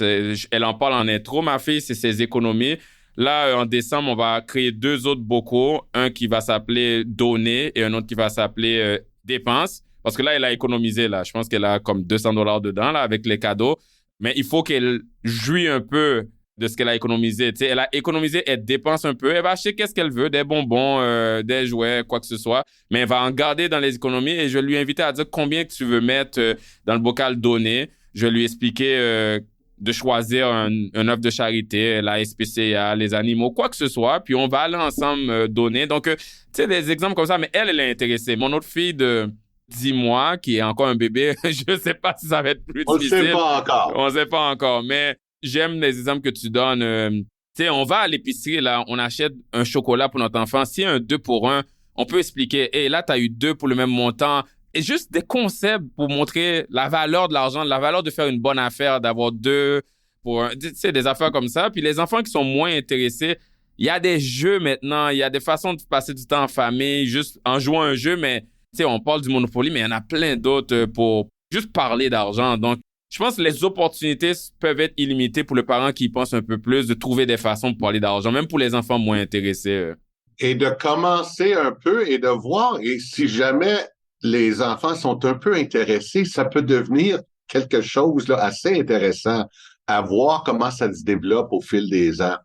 elle en parle en intro, ma fille, c'est ses économies. Là, en décembre, on va créer 2 autres bocaux, un qui va s'appeler donner et un autre qui va s'appeler dépenses. Parce que là, elle a économisé, là. Je pense qu'elle a comme $200 dedans, là, avec les cadeaux. Mais il faut qu'elle jouisse un peu de ce qu'elle a économisé. Tu sais, elle a économisé, elle dépense un peu. Elle va acheter qu'est-ce qu'elle veut, des bonbons, des jouets, quoi que ce soit. Mais elle va en garder dans les économies et je vais lui inviter à dire combien que tu veux mettre dans le bocal donné. Je vais lui expliquer de choisir un œuvre de charité, la SPCA, les animaux, quoi que ce soit. Puis on va aller ensemble donner. Donc, tu sais, des exemples comme ça. Mais elle est intéressée. Mon autre fille de 10 mois, qui est encore un bébé, je sais pas si ça va être plus difficile. On ne sait pas encore. On ne sait pas encore, mais j'aime les exemples que tu donnes. Tu sais, on va à l'épicerie, là, on achète un chocolat pour notre enfant. S'il y a un 2 pour 1, on peut expliquer, hey, là, tu as eu 2 pour le même montant. Et juste des concepts pour montrer la valeur de l'argent, la valeur de faire une bonne affaire, d'avoir 2 pour 1. Tu sais, des affaires comme ça. Puis les enfants qui sont moins intéressés, il y a des jeux maintenant, il y a des façons de passer du temps en famille, juste en jouant un jeu, mais tu sais, on parle du Monopoly, mais il y en a plein d'autres pour juste parler d'argent. Donc, je pense que les opportunités peuvent être illimitées pour les parents qui y pensent un peu plus, de trouver des façons de parler d'argent, même pour les enfants moins intéressés. Et de commencer un peu et de voir, et si jamais les enfants sont un peu intéressés, ça peut devenir quelque chose là, assez intéressant à voir comment ça se développe au fil des ans.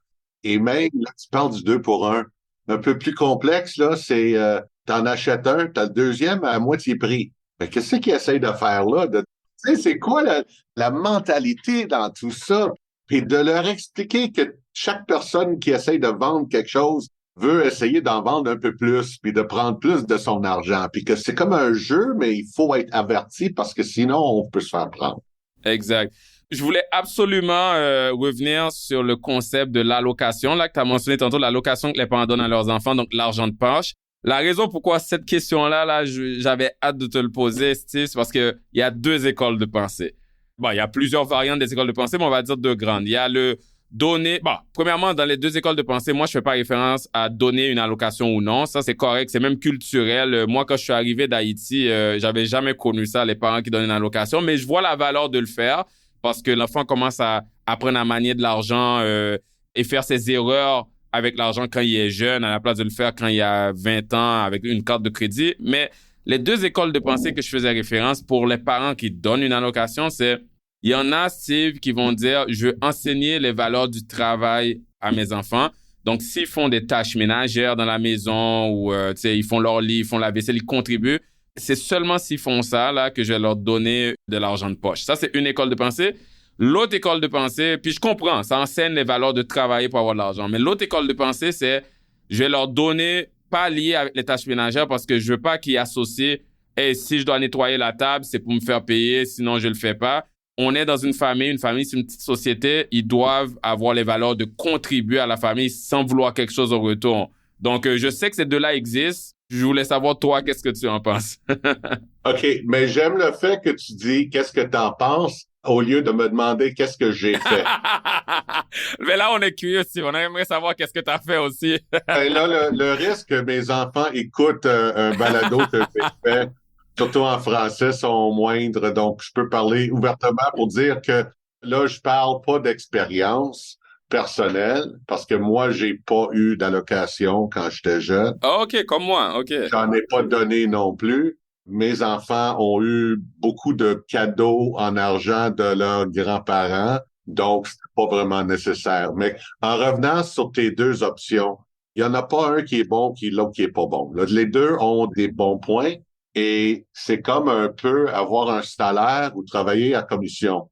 Et même, là, tu parles du 2 pour 1. Un peu plus complexe, là, c'est t'en achètes un, t'as le deuxième à moitié prix. Mais qu'est-ce qu'ils essayent de faire là? Tu sais, c'est quoi la mentalité dans tout ça? Et de leur expliquer que chaque personne qui essaye de vendre quelque chose veut essayer d'en vendre un peu plus, puis de prendre plus de son argent, puis que c'est comme un jeu, mais il faut être averti parce que sinon, on peut se faire prendre. Exact. Je voulais absolument revenir sur le concept de l'allocation, là, que tu as mentionné tantôt, l'allocation que les parents donnent à leurs enfants, donc l'argent de poche. La raison pourquoi cette question-là, j'avais hâte de te le poser, Steve, c'est parce que il y a deux écoles de pensée. Bon, il y a plusieurs variantes des écoles de pensée, mais on va dire deux grandes. Il y a le donner... Bon, premièrement, dans les deux écoles de pensée, moi, je fais pas référence à donner une allocation ou non. Ça, c'est correct. C'est même culturel. Moi, quand je suis arrivé d'Haïti, j'avais jamais connu ça, les parents qui donnent une allocation, mais je vois la valeur de le faire parce que l'enfant commence à apprendre à manier de l'argent et faire ses erreurs avec l'argent quand il est jeune, à la place de le faire quand il a 20 ans avec une carte de crédit. Mais les deux écoles de pensée que je faisais référence pour les parents qui donnent une allocation, c'est il y en a, Steve, qui vont dire « Je veux enseigner les valeurs du travail à mes enfants. » Donc, s'ils font des tâches ménagères dans la maison ou ils font leur lit, ils font la vaisselle, ils contribuent, c'est seulement s'ils font ça là que je vais leur donner de l'argent de poche. Ça, c'est une école de pensée. L'autre école de pensée, puis je comprends, ça enseigne les valeurs de travailler pour avoir de l'argent. Mais l'autre école de pensée, c'est je vais leur donner, pas lié avec les tâches ménagères parce que je veux pas qu'ils associent « Hey, si je dois nettoyer la table, c'est pour me faire payer, sinon je le fais pas. » On est dans une famille, c'est une petite société, ils doivent avoir les valeurs de contribuer à la famille sans vouloir quelque chose en retour. Donc, je sais que ces deux-là existent. Je voulais savoir, toi, qu'est-ce que tu en penses? OK, mais j'aime le fait que tu dis « Qu'est-ce que tu en penses ?» au lieu de me demander « Qu'est-ce que j'ai fait? » Mais là, on est curieux aussi. On aimerait savoir qu'est-ce que tu as fait aussi. Et là, le risque que mes enfants écoutent un balado que j'ai fait, surtout en français, sont moindres. Donc, je peux parler ouvertement pour dire que là, je parle pas d'expérience personnelle parce que moi, j'ai pas eu d'allocation quand j'étais jeune. OK, comme moi. OK. J'en ai pas donné non plus. Mes enfants ont eu beaucoup de cadeaux en argent de leurs grands-parents. Donc, c'est pas vraiment nécessaire. Mais en revenant sur tes deux options, il y en a pas un qui est bon, l'autre qui est pas bon. Là, les deux ont des bons points. Et c'est comme un peu avoir un salaire ou travailler à commission.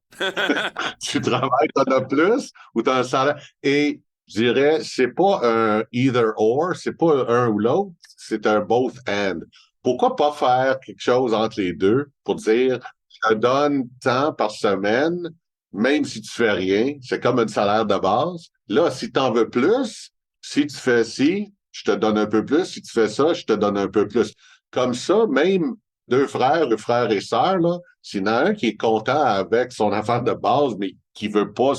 Tu travailles, t'en as plus ou t'as un salaire. Et je dirais, c'est pas un either or, c'est pas un ou l'autre, c'est un both and. Pourquoi pas faire quelque chose entre les deux pour dire, je te donne tant par semaine, même si tu fais rien, c'est comme un salaire de base. Là, si t'en veux plus, si tu fais ci, je te donne un peu plus. Si tu fais ça, je te donne un peu plus. Comme ça, même deux frères et sœurs, là, s'il y en a un qui est content avec son affaire de base, mais qui veut pas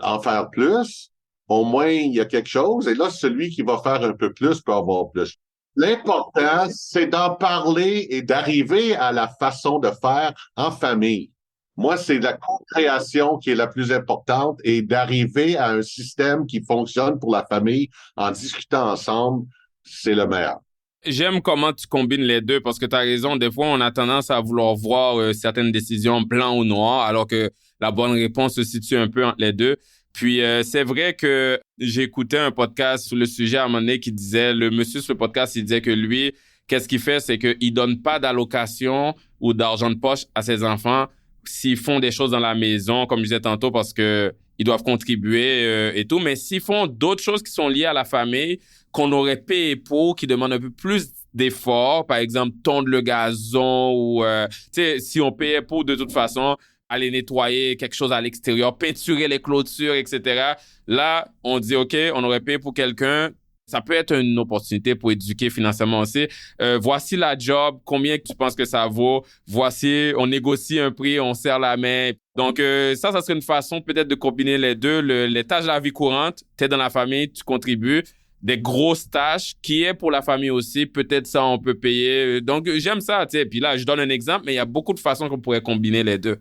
en faire plus, au moins, il y a quelque chose. Et là, celui qui va faire un peu plus peut avoir plus. L'important, c'est d'en parler et d'arriver à la façon de faire en famille. Moi, c'est la co-création qui est la plus importante et d'arriver à un système qui fonctionne pour la famille en discutant ensemble, c'est le meilleur. J'aime comment tu combines les deux parce que tu as raison. Des fois, on a tendance à vouloir voir certaines décisions blanc ou noir alors que la bonne réponse se situe un peu entre les deux. Puis, c'est vrai que j'ai écouté un podcast sur le sujet à un moment donné qui disait, le monsieur sur le podcast, il disait que lui, qu'est-ce qu'il fait, c'est qu'il donne pas d'allocation ou d'argent de poche à ses enfants s'ils font des choses dans la maison, comme je disais tantôt, parce que ils doivent contribuer et tout. Mais s'ils font d'autres choses qui sont liées à la famille, qu'on aurait payé pour, qui demandent un peu plus d'efforts, par exemple, tondre le gazon ou, tu sais, si on payait pour de toute façon, aller nettoyer quelque chose à l'extérieur, peinturer les clôtures, etc. Là, on dit, OK, on aurait payé pour quelqu'un, Ça peut être une opportunité pour éduquer financièrement aussi. Voici la job, combien tu penses que ça vaut? Voici, on négocie un prix, on serre la main. Donc, ça serait une façon peut-être de combiner les deux. Les tâches de la vie courante, tu es dans la famille, tu contribues. Des grosses tâches qui est pour la famille aussi. Peut-être ça, on peut payer. Donc, j'aime ça, tu sais. Puis là, je donne un exemple, mais il y a beaucoup de façons qu'on pourrait combiner les deux.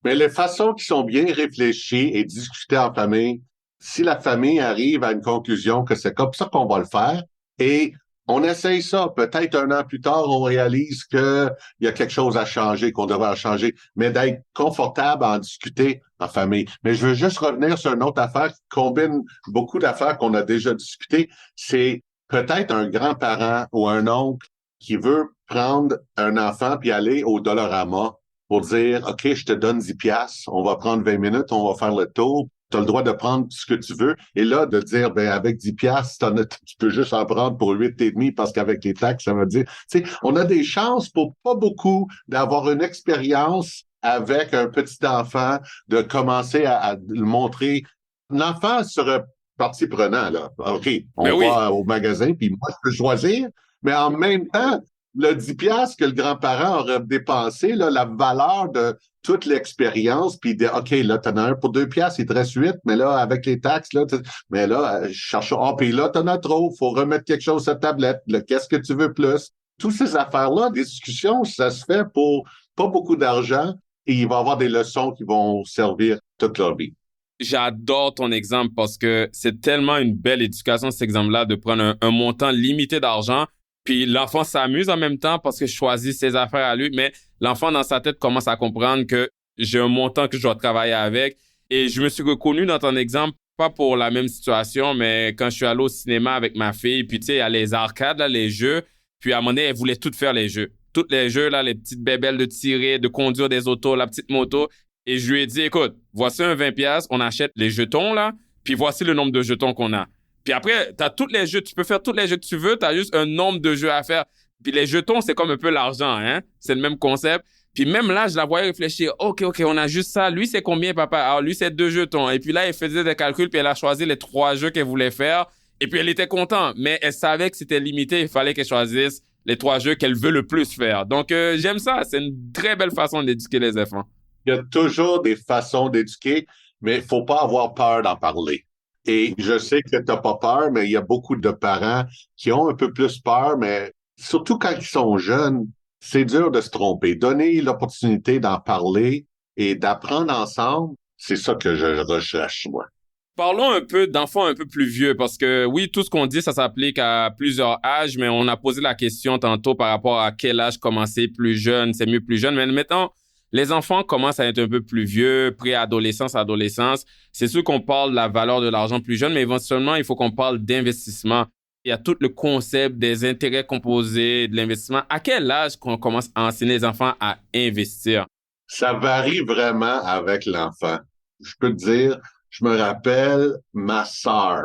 Mais les façons qui sont bien réfléchies et discutées en famille, si la famille arrive à une conclusion que c'est comme ça qu'on va le faire, et on essaye ça, peut-être un an plus tard, on réalise qu'il y a quelque chose à changer, qu'on devrait changer, mais d'être confortable à en discuter en famille. Mais je veux juste revenir sur une autre affaire qui combine beaucoup d'affaires qu'on a déjà discutées. C'est peut-être un grand-parent ou un oncle qui veut prendre un enfant puis aller au Dollarama pour dire, OK, je te donne 10 piastres, on va prendre 20 minutes, on va faire le tour, tu as le droit de prendre ce que tu veux. Et là, de dire, ben avec 10 piastres, tu peux juste en prendre pour 8,5 parce qu'avec les taxes, ça veut dire, tu sais, on a des chances pour pas beaucoup d'avoir une expérience avec un petit enfant, de commencer à le montrer. L'enfant serait partie prenant, là. OK, on va au magasin, puis moi, je peux choisir, mais en même temps, le 10 piastres que le grand-parent aurait dépensé, là, la valeur de toute l'expérience, puis de, OK, là, t'en as un pour 2 piastres, il te reste 8, mais là, avec les taxes, là, mais là, je cherche, puis là, t'en as trop, faut remettre quelque chose sur la tablette, là, qu'est-ce que tu veux plus? Toutes ces affaires-là, des discussions, ça se fait pour pas beaucoup d'argent, et il va y avoir des leçons qui vont servir toute leur vie. J'adore ton exemple parce que c'est tellement une belle éducation, cet exemple-là, de prendre un montant limité d'argent. Puis l'enfant s'amuse en même temps parce que je choisis ses affaires à lui, mais l'enfant dans sa tête commence à comprendre que j'ai un montant que je dois travailler avec. Et je me suis reconnu dans ton exemple, pas pour la même situation, mais quand je suis allé au cinéma avec ma fille, puis tu sais, il y a les arcades, là, les jeux, puis à un moment donné, elle voulait toutes faire les jeux. Tous les jeux, là, les petites bébelles de tirer, de conduire des autos, la petite moto. Et je lui ai dit, écoute, voici un 20 piastres, on achète les jetons, là, puis voici le nombre de jetons qu'on a. Puis après, t'as tous les jeux, tu peux faire tous les jeux que tu veux, t'as juste un nombre de jeux à faire. Puis les jetons, c'est comme un peu l'argent, hein? C'est le même concept. Puis même là, je la voyais réfléchir. OK, on a juste ça. Lui, c'est combien, papa? Alors, lui, c'est 2 jetons. Et puis là, elle faisait des calculs, puis elle a choisi les 3 jeux qu'elle voulait faire. Et puis elle était contente. Mais elle savait que c'était limité. Il fallait qu'elle choisisse les 3 jeux qu'elle veut le plus faire. Donc, j'aime ça. C'est une très belle façon d'éduquer les enfants. Il y a toujours des façons d'éduquer, mais il faut pas avoir peur d'en parler. Et je sais que t'as pas peur, mais il y a beaucoup de parents qui ont un peu plus peur, mais surtout quand ils sont jeunes, c'est dur de se tromper. Donner l'opportunité d'en parler et d'apprendre ensemble, c'est ça que je recherche, moi. Parlons un peu d'enfants un peu plus vieux, parce que oui, tout ce qu'on dit, ça s'applique à plusieurs âges, mais on a posé la question tantôt par rapport à quel âge commencer plus jeune, c'est mieux plus jeune. Mais maintenant, les enfants commencent à être un peu plus vieux, préadolescence, adolescence. C'est sûr qu'on parle de la valeur de l'argent plus jeune, mais éventuellement, il faut qu'on parle d'investissement. Il y a tout le concept des intérêts composés, de l'investissement. À quel âge qu'on commence à enseigner les enfants à investir? Ça varie vraiment avec l'enfant. Je peux te dire, je me rappelle ma sœur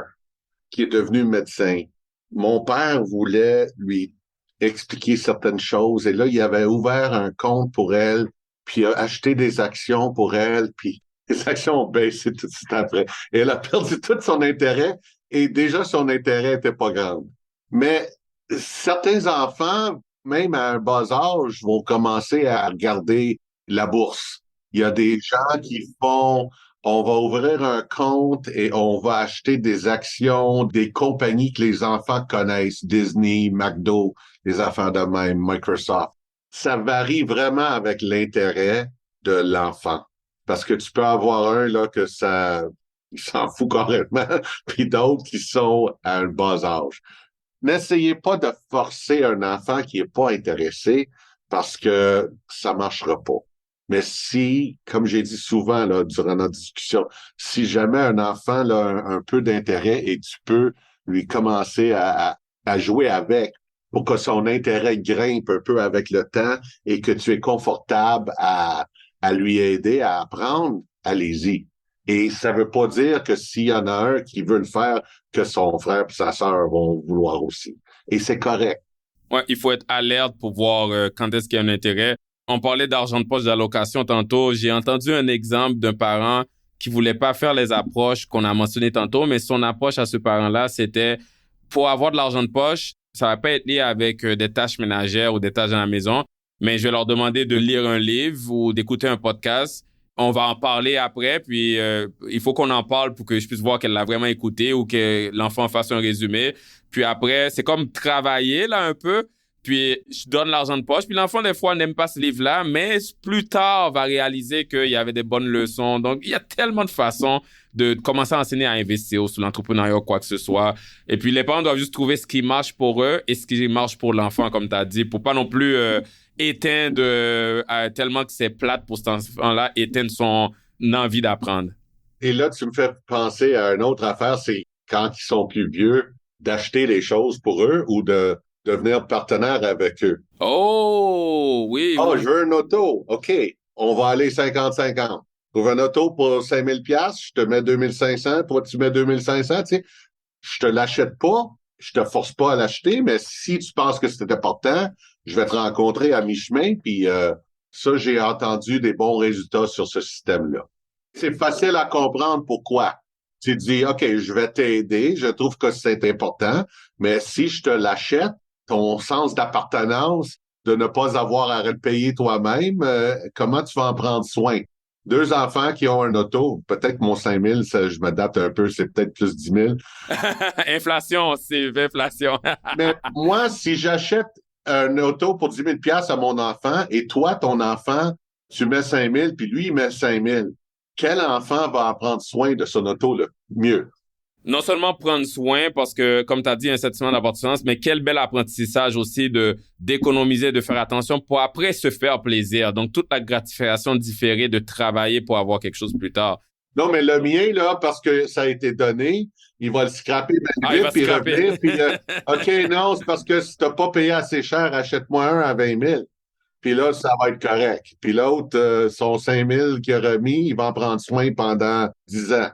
qui est devenue médecin. Mon père voulait lui expliquer certaines choses et là, il avait ouvert un compte pour elle, puis a acheté des actions pour elle, puis les actions ont baissé tout de suite après. Et elle a perdu tout son intérêt et déjà son intérêt était pas grand. Mais certains enfants, même à un bas âge, vont commencer à regarder la bourse. Il y a des gens qui font, on va ouvrir un compte et on va acheter des actions des compagnies que les enfants connaissent, Disney, McDo, les affaires de même, Microsoft. Ça varie vraiment avec l'intérêt de l'enfant. Parce que tu peux avoir un, là, que ça, il s'en fout complètement, puis d'autres qui sont à un bas âge. N'essayez pas de forcer un enfant qui est pas intéressé parce que ça marchera pas. Mais si, comme j'ai dit souvent, là, durant notre discussion, si jamais un enfant là, a un peu d'intérêt et tu peux lui commencer à jouer avec, pour que son intérêt grimpe un peu avec le temps et que tu es confortable à lui aider à apprendre, allez-y. Et ça veut pas dire que s'il y en a un qui veut le faire, que son frère et sa sœur vont vouloir aussi. Et c'est correct. Ouais, il faut être alerte pour voir quand est-ce qu'il y a un intérêt. On parlait d'argent de poche d'allocation tantôt. J'ai entendu un exemple d'un parent qui voulait pas faire les approches qu'on a mentionnées tantôt, mais son approche à ce parent-là, c'était pour avoir de l'argent de poche, ça va pas être lié avec des tâches ménagères ou des tâches dans la maison, mais je vais leur demander de lire un livre ou d'écouter un podcast. On va en parler après, puis il faut qu'on en parle pour que je puisse voir qu'elle l'a vraiment écouté ou que l'enfant fasse un résumé. Puis après, c'est comme travailler là un peu, puis je donne l'argent de poche. Puis l'enfant, des fois, n'aime pas ce livre-là, mais plus tard, va réaliser qu'il y avait des bonnes leçons. Donc, il y a tellement de façons de commencer à enseigner à investir sur l'entrepreneuriat ou quoi que ce soit. Et puis, les parents doivent juste trouver ce qui marche pour eux et ce qui marche pour l'enfant, comme tu as dit, pour pas non plus éteindre tellement que c'est plate pour cet enfant-là, éteindre son envie d'apprendre. Et là, tu me fais penser à une autre affaire, c'est quand ils sont plus vieux, d'acheter les choses pour eux ou de devenir partenaire avec eux. Oh, oui. Oh, oui. je veux une auto. OK, on va aller 50-50. Trouve une auto pour 5 000 $, je te mets 2 500, toi tu mets 2 500, tu sais. Je te l'achète pas, je te force pas à l'acheter, mais si tu penses que c'est important, je vais te rencontrer à mi-chemin, puis ça, j'ai entendu des bons résultats sur ce système-là. C'est facile à comprendre pourquoi. Tu dis, OK, je vais t'aider, je trouve que c'est important, mais si je te l'achète, ton sens d'appartenance, de ne pas avoir à le payer toi-même, comment tu vas en prendre soin? 2 enfants qui ont un auto, peut-être que mon 5 000, ça, je m'adapte un peu, c'est peut-être plus 10 000. Inflation, c'est inflation. Mais moi, si j'achète un auto pour 10 000 $ à mon enfant et toi, ton enfant, tu mets 5 000 puis lui, il met 5 000, quel enfant va en prendre soin de son auto le mieux? Non seulement prendre soin, parce que, comme tu as dit, un sentiment d'appartenance, mais quel bel apprentissage aussi d'économiser, de faire attention pour après se faire plaisir. Donc, toute la gratification différée de travailler pour avoir quelque chose plus tard. Non, mais le mien, là, parce que ça a été donné, il va le scraper vite, puis revenir, puis OK, non, c'est parce que si t'as pas payé assez cher, achète-moi un à 20 000. Puis là, ça va être correct. Puis l'autre, son 5 000 qu'il a remis, il va en prendre soin pendant 10 ans.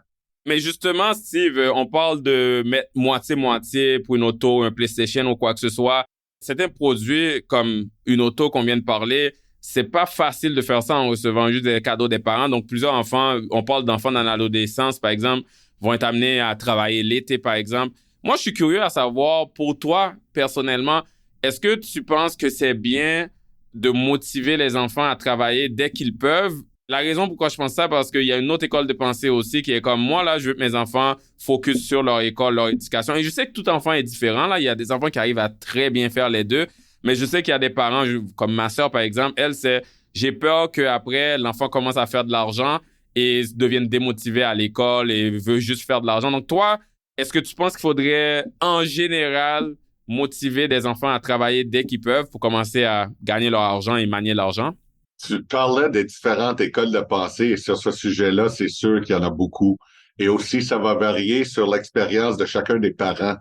Mais justement, Steve, on parle de mettre moitié-moitié pour une auto, un PlayStation ou quoi que ce soit. Certains produits, comme une auto qu'on vient de parler, c'est pas facile de faire ça en recevant juste des cadeaux des parents. Donc, plusieurs enfants, on parle d'enfants dans l'adolescence, par exemple, vont être amenés à travailler l'été, par exemple. Moi, je suis curieux à savoir, pour toi, personnellement, est-ce que tu penses que c'est bien de motiver les enfants à travailler dès qu'ils peuvent? La raison pourquoi je pense ça, parce qu'il y a une autre école de pensée aussi qui est comme moi, là, je veux que mes enfants focus sur leur école, leur éducation. Et je sais que tout enfant est différent, là. Il y a des enfants qui arrivent à très bien faire les deux. Mais je sais qu'il y a des parents, comme ma sœur, par exemple, elle, j'ai peur qu'après, l'enfant commence à faire de l'argent et devienne démotivé à l'école et veut juste faire de l'argent. Donc, toi, est-ce que tu penses qu'il faudrait, en général, motiver des enfants à travailler dès qu'ils peuvent pour commencer à gagner leur argent et manier l'argent? Tu parlais des différentes écoles de pensée et sur ce sujet-là, c'est sûr qu'il y en a beaucoup. Et aussi, ça va varier sur l'expérience de chacun des parents.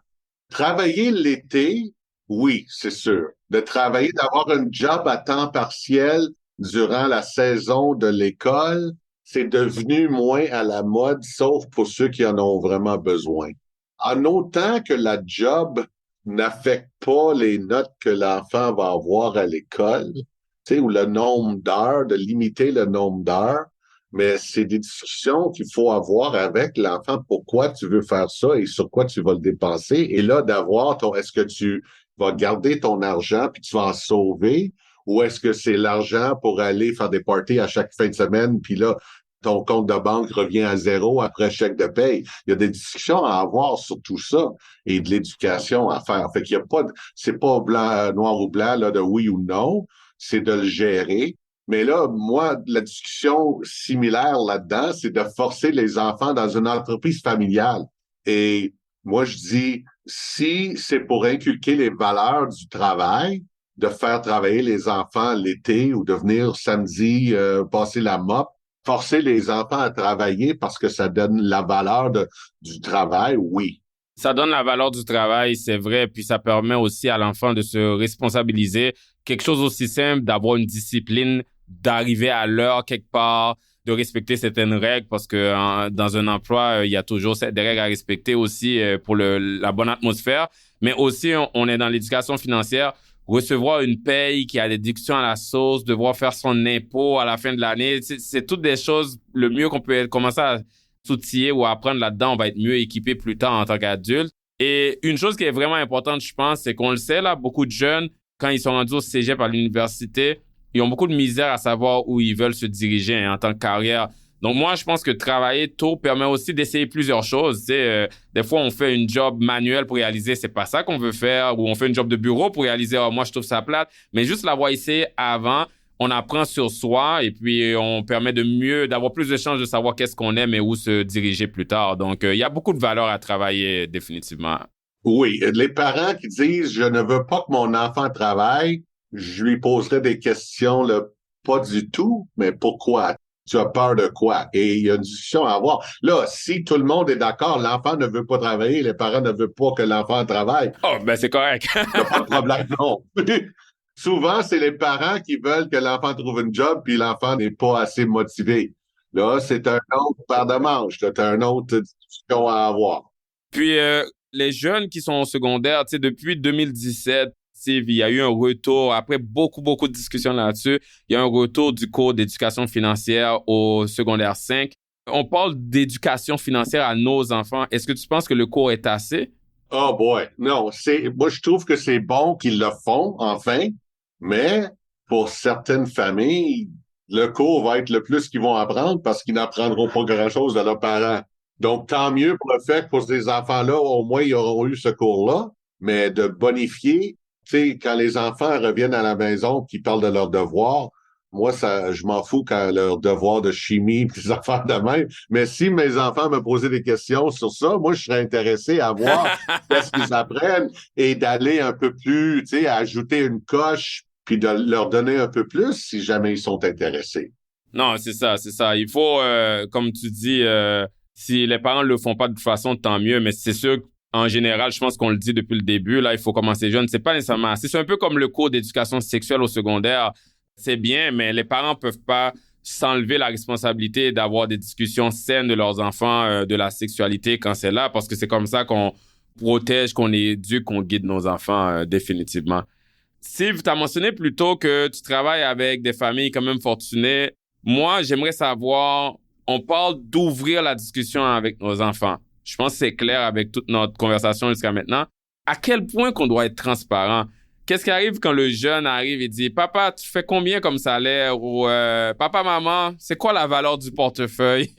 Travailler l'été, oui, c'est sûr. De travailler, d'avoir un job à temps partiel durant la saison de l'école, c'est devenu moins à la mode, sauf pour ceux qui en ont vraiment besoin. En autant que la job n'affecte pas les notes que l'enfant va avoir à l'école, tu sais, ou le nombre d'heures, de limiter le nombre d'heures, mais c'est des discussions qu'il faut avoir avec l'enfant. Pourquoi tu veux faire ça et sur quoi tu vas le dépenser? Et là, d'avoir est-ce que tu vas garder ton argent puis tu vas en sauver? Ou est-ce que c'est l'argent pour aller faire des parties à chaque fin de semaine puis là, ton compte de banque revient à 0 après chèque de paye? Il y a des discussions à avoir sur tout ça et de l'éducation à faire. Fait qu'il y a pas, c'est pas blanc, noir ou blanc, là, de oui ou non. C'est de le gérer. Mais là, moi, la discussion similaire là-dedans, c'est de forcer les enfants dans une entreprise familiale. Et moi, je dis, si c'est pour inculquer les valeurs du travail, de faire travailler les enfants l'été ou de venir samedi passer la mop, forcer les enfants à travailler parce que ça donne la valeur du travail, oui. Ça donne la valeur du travail, c'est vrai, puis ça permet aussi à l'enfant de se responsabiliser. Quelque chose aussi simple, d'avoir une discipline, d'arriver à l'heure quelque part, de respecter certaines règles, parce que dans un emploi, il y a toujours des règles à respecter aussi pour la bonne atmosphère. Mais aussi, on est dans l'éducation financière, recevoir une paye qui a des déductions à la sauce, devoir faire son impôt à la fin de l'année, c'est toutes des choses, le mieux qu'on peut commencer à s'outiller ou à apprendre là-dedans, on va être mieux équipé plus tard en tant qu'adulte. Et une chose qui est vraiment importante, je pense, c'est qu'on le sait, là, beaucoup de jeunes, quand ils sont rendus au cégep à l'université, ils ont beaucoup de misère à savoir où ils veulent se diriger en tant que carrière. Donc, moi, je pense que travailler tôt permet aussi d'essayer plusieurs choses. Tu sais, des fois, on fait une job manuelle pour réaliser c'est pas ça qu'on veut faire, ou on fait une job de bureau pour réaliser moi, je trouve ça plate. Mais juste l'avoir essayé avant, on apprend sur soi et puis on permet d'avoir plus de chances de savoir qu'est-ce qu'on aime et où se diriger plus tard. Donc, il y a beaucoup de valeur à travailler définitivement. Oui, les parents qui disent « Je ne veux pas que mon enfant travaille », je lui poserai des questions, là, pas du tout, mais pourquoi? Tu as peur de quoi? Et il y a une discussion à avoir. Là, si tout le monde est d'accord, l'enfant ne veut pas travailler, les parents ne veulent pas que l'enfant travaille. Oh, ben c'est correct. Il n'y a pas de problème, non. Souvent, c'est les parents qui veulent que l'enfant trouve une job, puis l'enfant n'est pas assez motivé. Là, c'est un autre paire de manches. Tu as une autre discussion à avoir. Puis, les jeunes qui sont au secondaire, tu sais, depuis 2017, Steve, il y a eu un retour, après beaucoup de discussions là-dessus, il y a un retour du cours d'éducation financière au secondaire 5. On parle d'éducation financière à nos enfants. Est-ce que tu penses que le cours est assez? Oh boy, non, moi je trouve que c'est bon qu'ils le font, enfin, mais pour certaines familles, le cours va être le plus qu'ils vont apprendre parce qu'ils n'apprendront pas grand-chose de leurs parents. Donc, tant mieux pour le fait que pour ces enfants-là, au moins, ils auront eu ce cours-là, mais de bonifier, tu sais, quand les enfants reviennent à la maison, qu'ils parlent de leurs devoirs, moi, je m'en fous quand leurs devoirs de chimie pis des affaires de même. Mais si mes enfants me posaient des questions sur ça, moi, je serais intéressé à voir qu'est-ce qu'ils apprennent et d'aller un peu plus, tu sais, à ajouter une coche puis de leur donner un peu plus si jamais ils sont intéressés. Non, c'est ça. Il faut, comme tu dis, si les parents le font pas de toute façon, tant mieux, mais c'est sûr qu'en général, je pense qu'on le dit depuis le début, là, il faut commencer jeune. C'est pas nécessairement assez. C'est un peu comme le cours d'éducation sexuelle au secondaire. C'est bien, mais les parents peuvent pas s'enlever la responsabilité d'avoir des discussions saines de leurs enfants de la sexualité quand c'est là, parce que c'est comme ça qu'on protège, qu'on éduque, qu'on guide nos enfants définitivement. Steve, tu as mentionné plus tôt que tu travailles avec des familles quand même fortunées. Moi, j'aimerais savoir, on parle d'ouvrir la discussion avec nos enfants. Je pense que c'est clair avec toute notre conversation jusqu'à maintenant. À quel point qu'on doit être transparent? Qu'est-ce qui arrive quand le jeune arrive et dit « Papa, tu fais combien comme salaire? » ou « Papa, maman, c'est quoi la valeur du portefeuille? »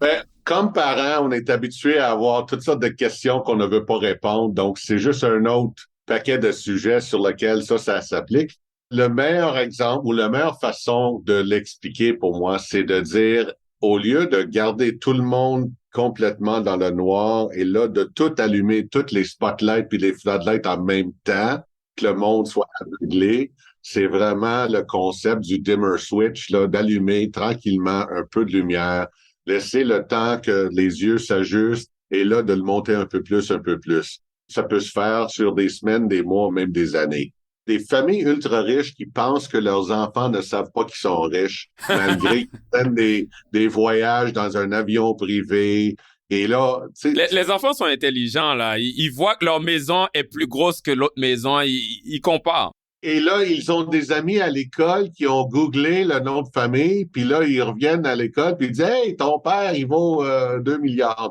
Ben, comme parents, on est habitué à avoir toutes sortes de questions qu'on ne veut pas répondre. Donc, c'est juste un autre paquet de sujets sur lesquels ça s'applique. Le meilleur exemple ou la meilleure façon de l'expliquer pour moi, c'est de dire, au lieu de garder tout le monde complètement dans le noir et là, de tout allumer, toutes les spotlights puis les floodlights en même temps, que le monde soit aveuglé, c'est vraiment le concept du dimmer switch, là, d'allumer tranquillement un peu de lumière, laisser le temps que les yeux s'ajustent et là, de le monter un peu plus, un peu plus. Ça peut se faire sur des semaines, des mois, même des années. Des familles ultra riches qui pensent que leurs enfants ne savent pas qu'ils sont riches, malgré qu'ils prennent des voyages dans un avion privé. Et là, les enfants sont intelligents, là. Ils voient que leur maison est plus grosse que l'autre maison. Ils comparent. Et là, ils ont des amis à l'école qui ont googlé le nom de famille, puis là, ils reviennent à l'école, puis ils disent « Hey, ton père, il vaut 2 milliards. »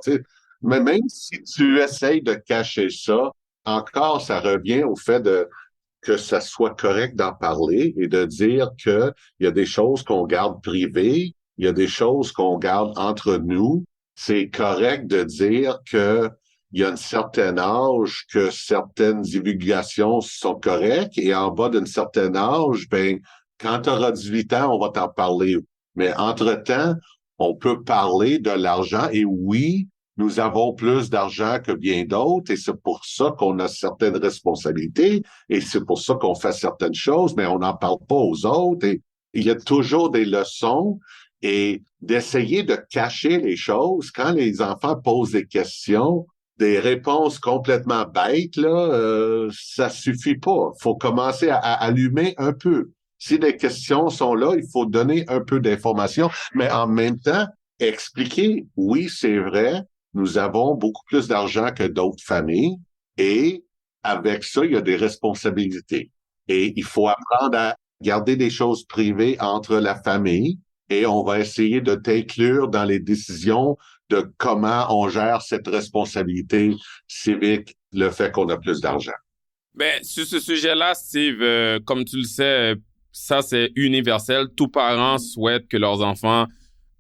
Mais même si tu essayes de cacher ça, encore, ça revient au fait que ça soit correct d'en parler et de dire que il y a des choses qu'on garde privées, il y a des choses qu'on garde entre nous. C'est correct de dire que il y a un certain âge que certaines divulgations sont correctes et en bas d'un certain âge, ben, quand tu auras 18 ans, on va t'en parler. Mais entre-temps, on peut parler de l'argent et oui, nous avons plus d'argent que bien d'autres et c'est pour ça qu'on a certaines responsabilités et c'est pour ça qu'on fait certaines choses, mais on n'en parle pas aux autres et il y a toujours des leçons et d'essayer de cacher les choses quand les enfants posent des questions, des réponses complètement bêtes, là, ça suffit pas. Il faut commencer à allumer un peu. Si les questions sont là, il faut donner un peu d'informations, mais en même temps, expliquer, oui, c'est vrai, nous avons beaucoup plus d'argent que d'autres familles et avec ça, il y a des responsabilités. Et il faut apprendre à garder des choses privées entre la famille et on va essayer de t'inclure dans les décisions de comment on gère cette responsabilité civique, le fait qu'on a plus d'argent. Ben, sur ce sujet-là, Steve, comme tu le sais, ça c'est universel. Tous parents souhaitent que leurs enfants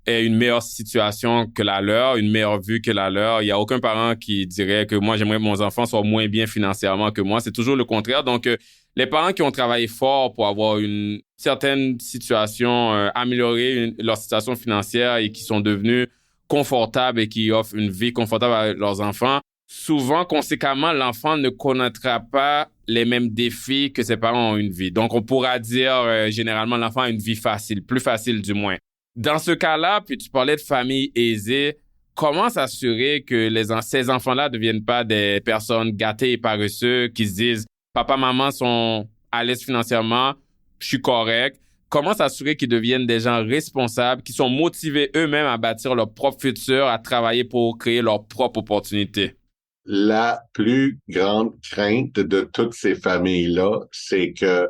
aient une meilleure situation que la leur, une meilleure vue que la leur. Il y a aucun parent qui dirait que moi, j'aimerais que mon enfant soit moins bien financièrement que moi. C'est toujours le contraire. Donc, les parents qui ont travaillé fort pour avoir une certaine situation, améliorer leur situation financière et qui sont devenus confortables et qui offrent une vie confortable à leurs enfants, souvent, conséquemment, l'enfant ne connaîtra pas les mêmes défis que ses parents ont une vie. Donc, on pourra dire, généralement, l'enfant a une vie facile, plus facile du moins. Dans ce cas-là, puis tu parlais de famille aisée, comment s'assurer que ces enfants-là ne deviennent pas des personnes gâtées et paresseux qui se disent « Papa, maman sont à l'aise financièrement, je suis correct ». Comment s'assurer qu'ils deviennent des gens responsables, qui sont motivés eux-mêmes à bâtir leur propre futur, à travailler pour créer leur propre opportunité? La plus grande crainte de toutes ces familles-là, c'est que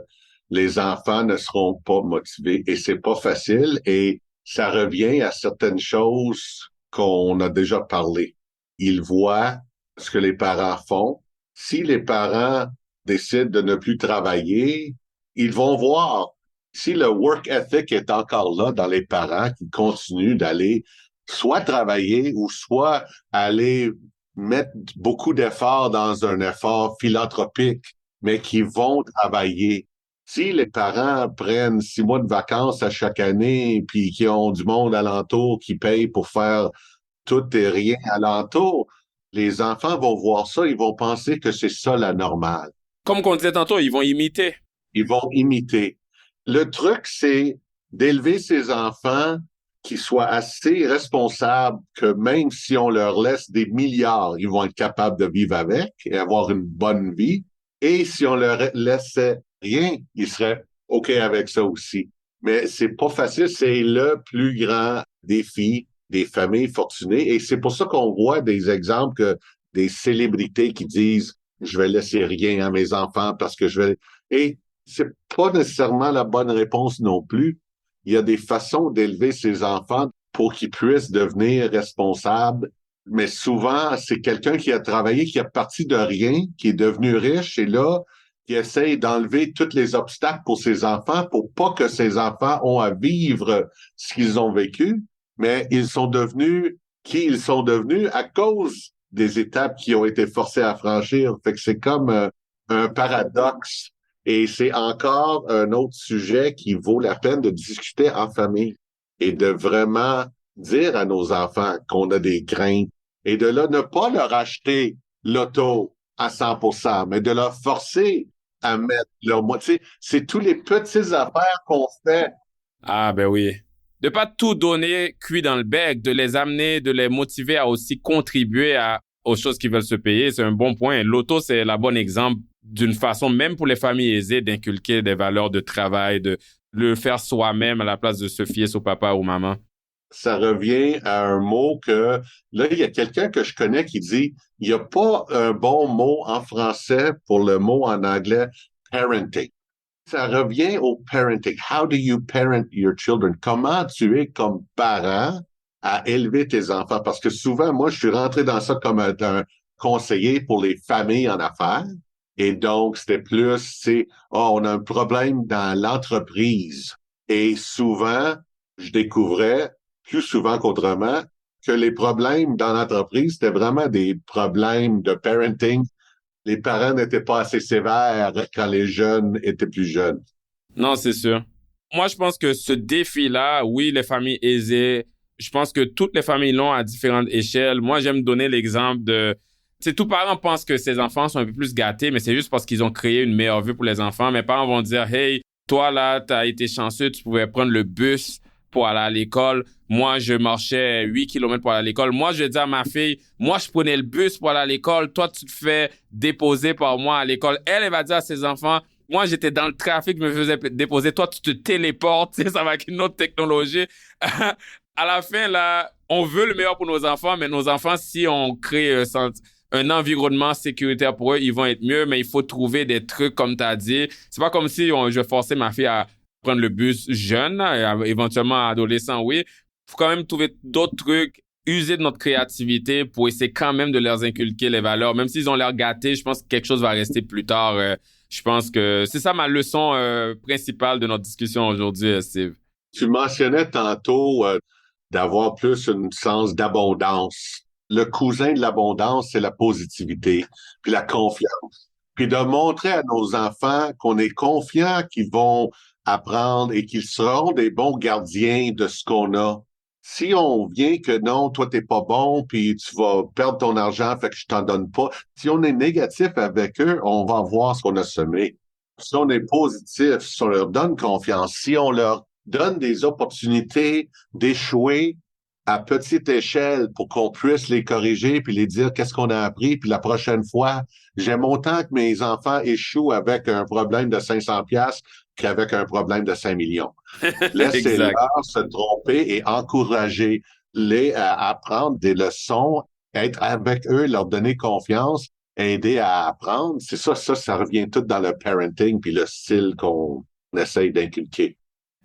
les enfants ne seront pas motivés et c'est pas facile et ça revient à certaines choses qu'on a déjà parlé. Ils voient ce que les parents font. Si les parents décident de ne plus travailler, ils vont voir si le work ethic est encore là dans les parents qui continuent d'aller soit travailler ou soit aller mettre beaucoup d'efforts dans un effort philanthropique, mais qui vont travailler. Si les parents prennent 6 mois de vacances à chaque année, puis qui ont du monde alentour qui paye pour faire tout et rien alentour, les enfants vont voir ça, ils vont penser que c'est ça la normale. Comme on disait tantôt, ils vont imiter. Ils vont imiter. Le truc, c'est d'élever ces enfants qui soient assez responsables que même si on leur laisse des milliards, ils vont être capables de vivre avec et avoir une bonne vie. Et si on leur laissait rien, ils seraient OK avec ça aussi. Mais c'est pas facile, c'est le plus grand défi des familles fortunées. Et c'est pour ça qu'on voit des exemples que des célébrités qui disent « Je vais laisser rien à mes enfants parce que je vais... » Et c'est pas nécessairement la bonne réponse non plus. Il y a des façons d'élever ces enfants pour qu'ils puissent devenir responsables. Mais souvent, c'est quelqu'un qui a travaillé, qui est parti de rien, qui est devenu riche et là, qui essaye d'enlever tous les obstacles pour ses enfants pour pas que ses enfants ont à vivre ce qu'ils ont vécu. Mais ils sont devenus qui ils sont devenus à cause des étapes qui ont été forcés à franchir. Fait que c'est comme un paradoxe. Et c'est encore un autre sujet qui vaut la peine de discuter en famille et de vraiment dire à nos enfants qu'on a des craintes et de là ne pas leur acheter l'auto à 100%, mais de leur forcer à mettre leur moitié. C'est tous les petites affaires qu'on fait. Ah, ben oui. De pas tout donner cuit dans le bec, de les amener, de les motiver à aussi contribuer aux choses qu'ils veulent se payer. C'est un bon point. L'auto, c'est le bon exemple d'une façon, même pour les familles aisées, d'inculquer des valeurs de travail, de le faire soi-même à la place de se fier sur papa ou maman. Ça revient à un mot que, là, il y a quelqu'un que je connais qui dit, il n'y a pas un bon mot en français pour le mot en anglais, parenting. Ça revient au parenting. How do you parent your children? Comment tu es comme parent à élever tes enfants? Parce que souvent, moi, je suis rentré dans ça comme un conseiller pour les familles en affaires. Et donc, c'était plus, on a un problème dans l'entreprise. Et souvent, je découvrais, plus souvent qu'autrement, que les problèmes dans l'entreprise, c'était vraiment des problèmes de parenting. Les parents n'étaient pas assez sévères quand les jeunes étaient plus jeunes. Non, c'est sûr. Moi, je pense que ce défi-là, oui, les familles aisées, je pense que toutes les familles l'ont à différentes échelles. Moi, j'aime donner l'exemple de... Tu sais, tous parents pensent que ces enfants sont un peu plus gâtés, mais c'est juste parce qu'ils ont créé une meilleure vie pour les enfants. Mes parents vont dire, « Hey, toi, là, t'as été chanceux, tu pouvais prendre le bus pour aller à l'école. Moi, je marchais 8 km pour aller à l'école. Moi, je vais dire à ma fille, moi, je prenais le bus pour aller à l'école. Toi, tu te fais déposer par moi à l'école. » Elle va dire à ses enfants, moi, j'étais dans le trafic, je me faisais déposer. Toi, tu te téléportes. Tu sais, ça va avec une autre technologie. À la fin, là, on veut le meilleur pour nos enfants, mais nos enfants, si on crée un environnement sécuritaire pour eux, ils vont être mieux, mais il faut trouver des trucs, comme tu as dit. C'est pas comme si je forçais ma fille à prendre le bus jeune, éventuellement adolescent, oui. Faut quand même trouver d'autres trucs, user de notre créativité pour essayer quand même de leur inculquer les valeurs. Même s'ils ont l'air gâtés, je pense que quelque chose va rester plus tard. Je pense que c'est ça ma leçon principale de notre discussion aujourd'hui, Steve. Tu mentionnais tantôt d'avoir plus un sens d'abondance. Le cousin de l'abondance, c'est la positivité, puis la confiance. Puis de montrer à nos enfants qu'on est confiants qu'ils vont apprendre et qu'ils seront des bons gardiens de ce qu'on a. Si on vient que non, toi, t'es pas bon, puis tu vas perdre ton argent, fait que je t'en donne pas. Si on est négatif avec eux, on va voir ce qu'on a semé. Si on est positif, si on leur donne confiance, si on leur donne des opportunités d'échouer à petite échelle pour qu'on puisse les corriger puis les dire qu'est-ce qu'on a appris, puis la prochaine fois, j'aime autant que mes enfants échouent avec un problème de 500 pièces qu'avec un problème de 5 millions. Laissez-leur se tromper et encouragez-les à apprendre des leçons, être avec eux, leur donner confiance, aider à apprendre. C'est ça revient tout dans le parenting puis le style qu'on essaye d'inculquer.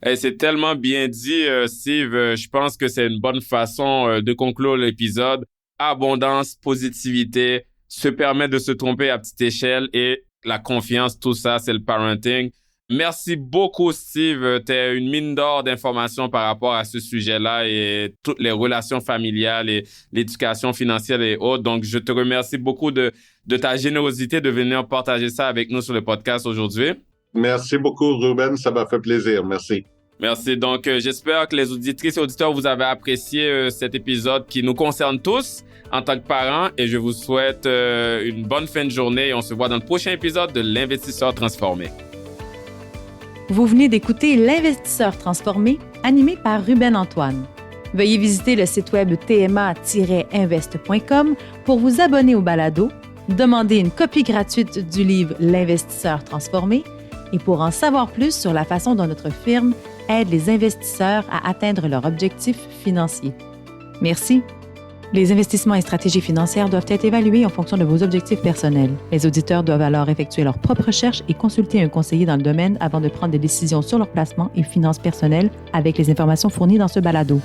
Hey, c'est tellement bien dit, Steve. Je pense que c'est une bonne façon de conclure l'épisode. Abondance, positivité, se permettre de se tromper à petite échelle et la confiance, tout ça, c'est le parenting. Merci beaucoup, Steve. T'es une mine d'or d'informations par rapport à ce sujet-là et toutes les relations familiales et l'éducation financière et autres. Donc, je te remercie beaucoup de ta générosité de venir partager ça avec nous sur le podcast aujourd'hui. Merci beaucoup, Ruben. Ça m'a fait plaisir. Merci. Merci. Donc, j'espère que les auditrices et auditeurs, vous avez apprécié cet épisode qui nous concerne tous en tant que parents. Et je vous souhaite une bonne fin de journée et on se voit dans le prochain épisode de l'Investisseur transformé. Vous venez d'écouter l'Investisseur transformé, animé par Ruben Antoine. Veuillez visiter le site web tma-invest.com pour vous abonner au balado, demander une copie gratuite du livre L'Investisseur transformé et pour en savoir plus sur la façon dont notre firme aide les investisseurs à atteindre leurs objectifs financiers. Merci. Les investissements et stratégies financières doivent être évalués en fonction de vos objectifs personnels. Les auditeurs doivent alors effectuer leurs propres recherches et consulter un conseiller dans le domaine avant de prendre des décisions sur leur placement et finances personnelles avec les informations fournies dans ce balado.